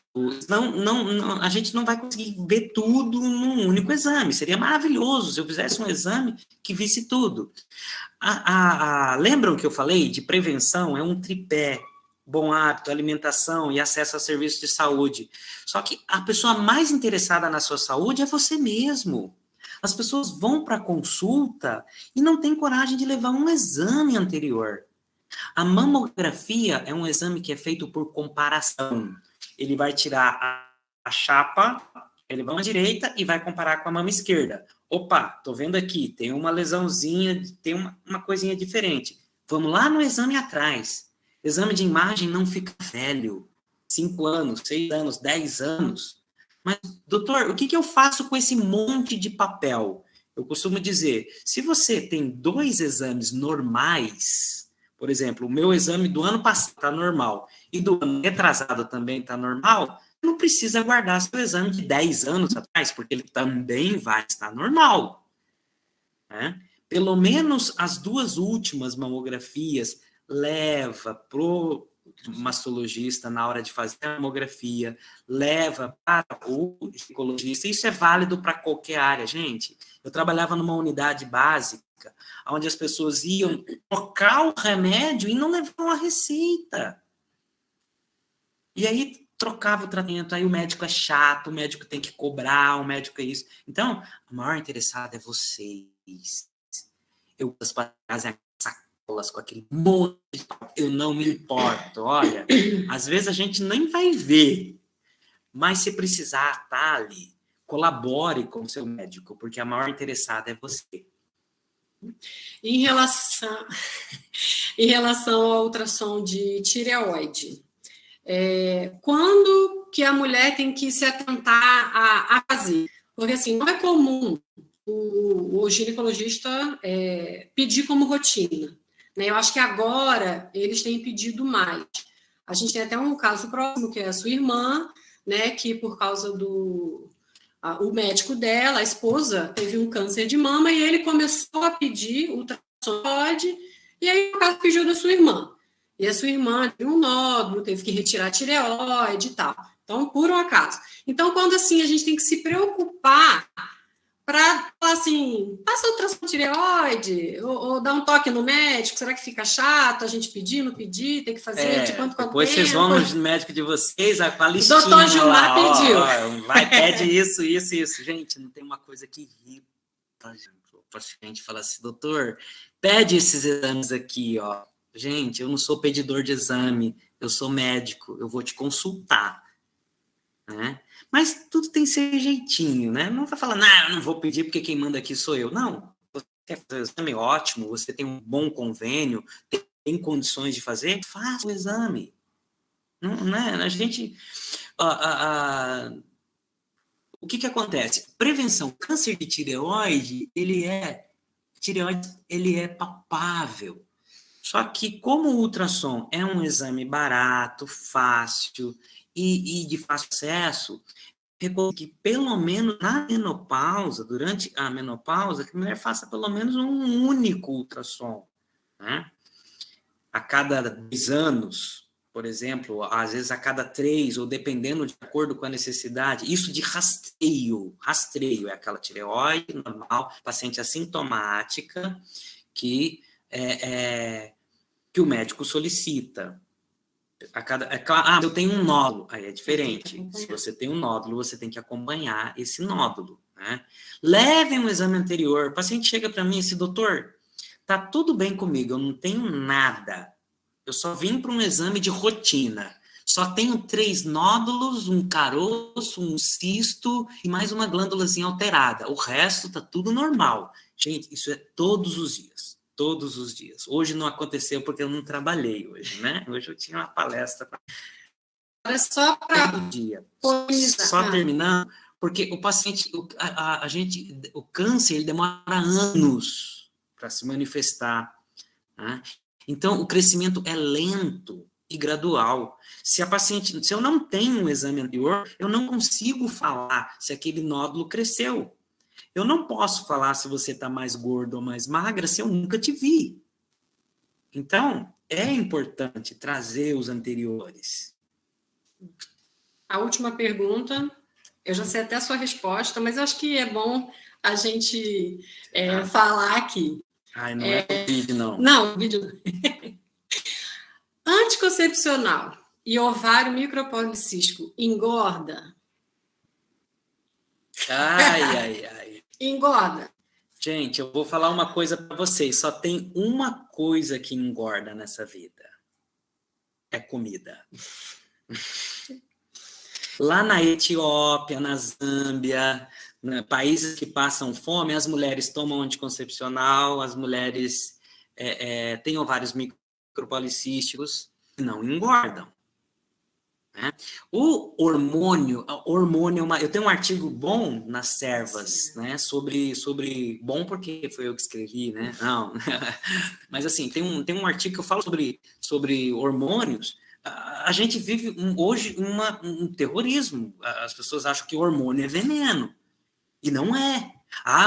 a gente não vai conseguir ver tudo num único exame. Seria maravilhoso se eu fizesse um exame que visse tudo. Lembram que eu falei de prevenção? É um tripé bom hábito, alimentação e acesso a serviços de saúde. Só que a pessoa mais interessada na sua saúde é você mesmo. As pessoas vão para a consulta e não têm coragem de levar um exame anterior. A mamografia é um exame que é feito por comparação. Ele vai tirar a chapa, ele vai à direita e vai comparar com a mama esquerda. Opa, tô vendo aqui, tem uma lesãozinha, tem uma coisinha diferente. Vamos lá no exame atrás. Exame de imagem não fica velho. 5 anos, 6 anos, 10 anos. Mas, doutor, o que eu faço com esse monte de papel? Eu costumo dizer, se você tem 2 exames normais, por exemplo, o meu exame do ano passado está normal e do ano retrasado também está normal, não precisa guardar seu exame de 10 anos atrás, porque ele também vai estar normal. Né? Pelo menos as 2 últimas mamografias leva pro mastologista na hora de fazer a mamografia, leva para o ginecologista. Isso é válido para qualquer área, gente. Eu trabalhava numa unidade básica, onde as pessoas iam trocar o remédio e não levavam a receita. E aí trocava o tratamento, aí o médico é chato, o médico tem que cobrar, o médico é isso. Então, a maior interessada é vocês. Eu fazer sacolas com aquele monte de papel, eu não me importo. Olha, às vezes a gente nem vai ver, mas se precisar, tá ali. Colabore com o seu médico, porque a maior interessada é você. Em relação ao ultrassom de tireoide, quando que a mulher tem que se atentar a fazer? Porque, assim, não é comum o ginecologista pedir como rotina. Né? Eu acho que agora eles têm pedido mais. A gente tem até um caso próximo, que é a sua irmã, né, que por causa o médico dela, a esposa, teve um câncer de mama e ele começou a pedir ultrassom, e aí o caso pediu da sua irmã. E a sua irmã teve um nódulo, teve que retirar a tireoide e tal. Então, por um acaso. Então, quando assim, a gente tem que se preocupar para falar assim, passa ultrassom de tireoide, ou dar um toque no médico, será que fica chato a gente pedir, não pedir, tem que fazer de quanto depois tempo? Vocês vão no médico de vocês, com a listinha. O doutor Gilmar pediu. Pede isso. Gente, não tem uma coisa que irrita, gente. O paciente fala assim, doutor, pede esses exames aqui, ó. Gente, eu não sou pedidor de exame, eu sou médico, eu vou te consultar, né? Mas tudo tem seu jeitinho, né? Não vai falar, não, eu não vou pedir porque quem manda aqui sou eu. Não, você quer fazer o exame, ótimo, você tem um bom convênio, tem condições de fazer, faça o exame. Não, né? A gente... O que acontece? Prevenção, câncer de tireoide, ele é palpável. Só que como o ultrassom é um exame barato, fácil e de fácil acesso, recomendo que pelo menos na menopausa, durante a menopausa, que a mulher faça pelo menos um único ultrassom, né? A cada 2 anos, por exemplo, às vezes a cada 3, ou dependendo de acordo com a necessidade, isso de rastreio é aquela tireoide normal, paciente assintomática, que o médico solicita. Eu tenho um nódulo, aí é diferente. Se você tem um nódulo, você tem que acompanhar esse nódulo, né? Levem um exame anterior. O paciente chega para mim e diz, doutor, tá tudo bem comigo, eu não tenho nada. Eu só vim para um exame de rotina. Só tenho 3 nódulos, um caroço, um cisto e mais uma glândulazinha alterada. O resto tá tudo normal. Gente, isso é todos os dias. Todos os dias. Hoje não aconteceu porque eu não trabalhei hoje, né? Hoje eu tinha uma palestra. Era só para todo dia. Só terminando, porque o paciente, o câncer, ele demora anos para se manifestar, né? Então, o crescimento é lento e gradual. Se eu não tenho um exame anterior, eu não consigo falar se aquele nódulo cresceu. Eu não posso falar se você está mais gordo ou mais magra se eu nunca te vi. Então, é importante trazer os anteriores. A última pergunta, eu já sei até a sua resposta, mas eu acho que é bom a gente falar aqui. Ai, não é vídeo, não. Não, vídeo não. Anticoncepcional e ovário micropolicístico engorda? Ai. Engorda. Gente, eu vou falar uma coisa para vocês. Só tem uma coisa que engorda nessa vida. É comida. Lá na Etiópia, na Zâmbia, né, países que passam fome, as mulheres tomam anticoncepcional, as mulheres têm ovários micropolicísticos e não engordam. Né? O hormônio eu tenho um artigo bom nas Servas, né, sobre bom porque foi eu que escrevi, né? Não, mas assim tem um artigo que eu falo sobre hormônios. A gente vive hoje um terrorismo. As pessoas acham que o hormônio é veneno e não é.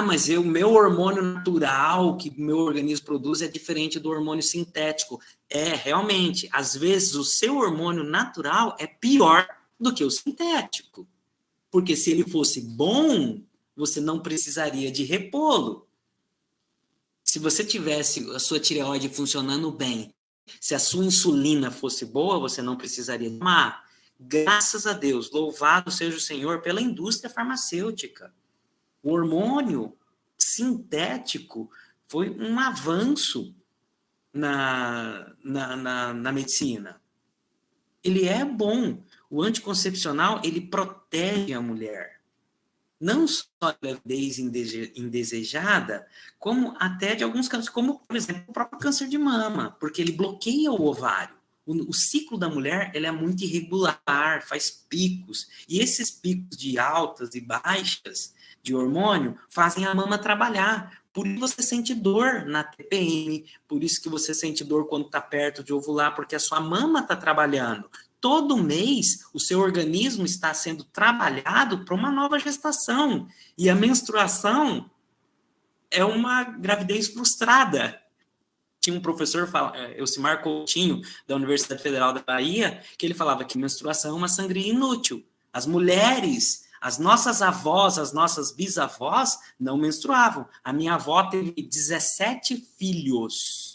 Mas o meu hormônio natural que o meu organismo produz é diferente do hormônio sintético. Realmente, às vezes o seu hormônio natural é pior do que o sintético. Porque se ele fosse bom, você não precisaria de repô-lo. Se você tivesse a sua tireoide funcionando bem, se a sua insulina fosse boa, você não precisaria tomar. Graças a Deus, louvado seja o Senhor pela indústria farmacêutica. O hormônio sintético foi um avanço na medicina. Ele é bom. O anticoncepcional, ele protege a mulher. Não só da gravidez indesejada, como até de alguns casos, como, por exemplo, o próprio câncer de mama, porque ele bloqueia o ovário. O ciclo da mulher ele é muito irregular, faz picos. E esses picos de altas e baixas de hormônio fazem a mama trabalhar. Por isso você sente dor na TPM, por isso que você sente dor quando está perto de ovular, porque a sua mama está trabalhando. Todo mês, o seu organismo está sendo trabalhado para uma nova gestação. E a menstruação é uma gravidez frustrada. Tinha um professor, Elcimar Coutinho, da Universidade Federal da Bahia, que ele falava que menstruação é uma sangria inútil. As mulheres, as nossas avós, as nossas bisavós, não menstruavam. A minha avó teve 17 filhos.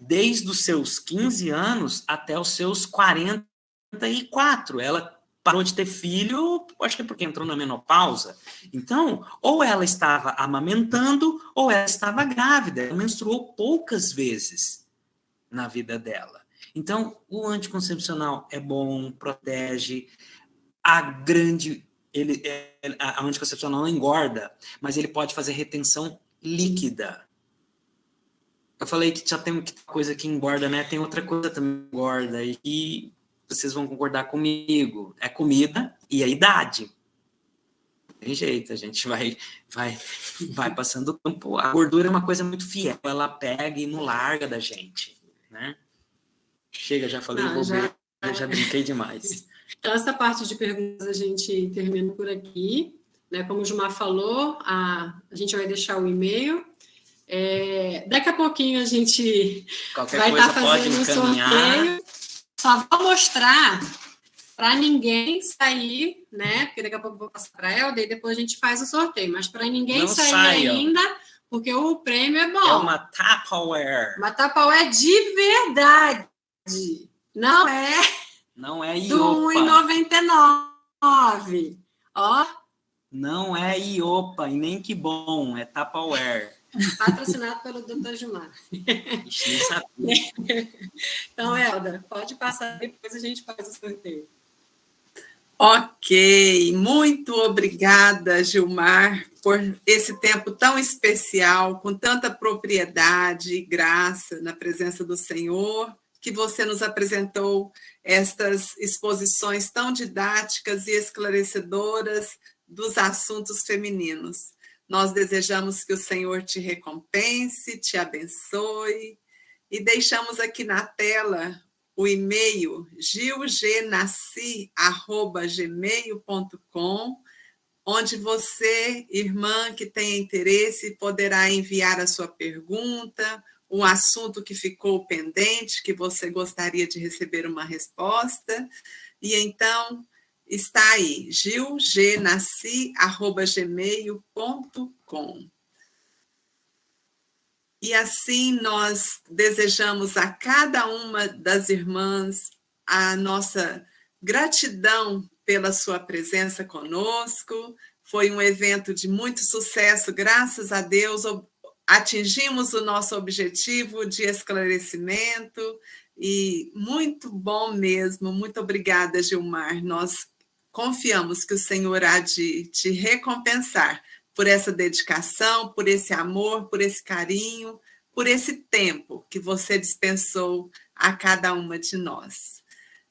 Desde os seus 15 anos até os seus 44. Ela parou de ter filho, acho que é porque entrou na menopausa. Então, ou ela estava amamentando, ou ela estava grávida. Ela menstruou poucas vezes na vida dela. Então, o anticoncepcional é bom, protege. A anticoncepcional não engorda, mas ele pode fazer retenção líquida. Eu falei que já tem coisa que engorda, né? Tem outra coisa também que engorda e vocês vão concordar comigo. É comida e a idade. Tem jeito, a gente vai passando o tempo. A gordura é uma coisa muito fiel. Ela pega e não larga da gente, né? Chega, já falei bobeira, já brinquei demais. Então, essa parte de perguntas a gente termina por aqui. Né? Como o Gilmar falou, a gente vai deixar o e-mail. Daqui a pouquinho a gente vai estar fazendo um sorteio. Só vou mostrar para ninguém sair, né? Porque daqui a pouco eu vou passar para a Helder e depois a gente faz o sorteio. Mas para ninguém sair ainda, porque o prêmio é bom. É uma Tupperware. Uma Tupperware de verdade. Não é Iopa. Do R$1,99. Ó. Não é Iopa, e nem que bom, é Tupperware. Patrocinado pelo Dr. Gilmar. Então, Helder, pode passar, depois a gente faz o sorteio. Ok, muito obrigada, Gilmar, por esse tempo tão especial, com tanta propriedade e graça na presença do Senhor, que você nos apresentou estas exposições tão didáticas e esclarecedoras dos assuntos femininos. Nós desejamos que o Senhor te recompense, te abençoe, e deixamos aqui na tela o e-mail gilgenassi@gmail.com, onde você, irmã que tem interesse, poderá enviar a sua pergunta, um assunto que ficou pendente, que você gostaria de receber uma resposta, e então está aí, gilgenassi@gmail.com. E assim nós desejamos a cada uma das irmãs a nossa gratidão pela sua presença conosco. Foi um evento de muito sucesso, graças a Deus. Atingimos o nosso objetivo de esclarecimento e muito bom mesmo. Muito obrigada, Gilmar. Nós confiamos que o Senhor há de te recompensar por essa dedicação, por esse amor, por esse carinho, por esse tempo que você dispensou a cada uma de nós.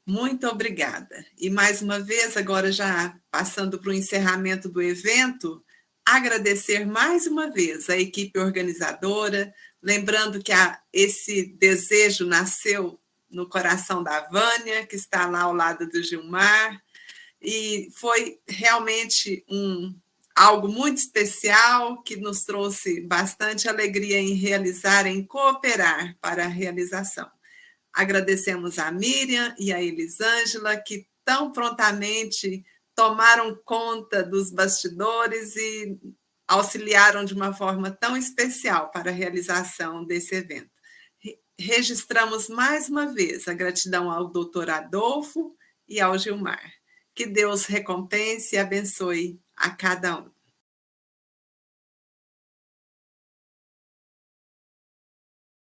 Muito obrigada. E mais uma vez, agora já passando para o encerramento do evento, agradecer mais uma vez a equipe organizadora, lembrando que esse desejo nasceu no coração da Vânia, que está lá ao lado do Gilmar, e foi realmente algo muito especial que nos trouxe bastante alegria em realizar, em cooperar para a realização. Agradecemos a Miriam e a Elisângela, que tão prontamente tomaram conta dos bastidores e auxiliaram de uma forma tão especial para a realização desse evento. Registramos mais uma vez a gratidão ao doutor Adolfo e ao Gilmar. Que Deus recompense e abençoe a cada um.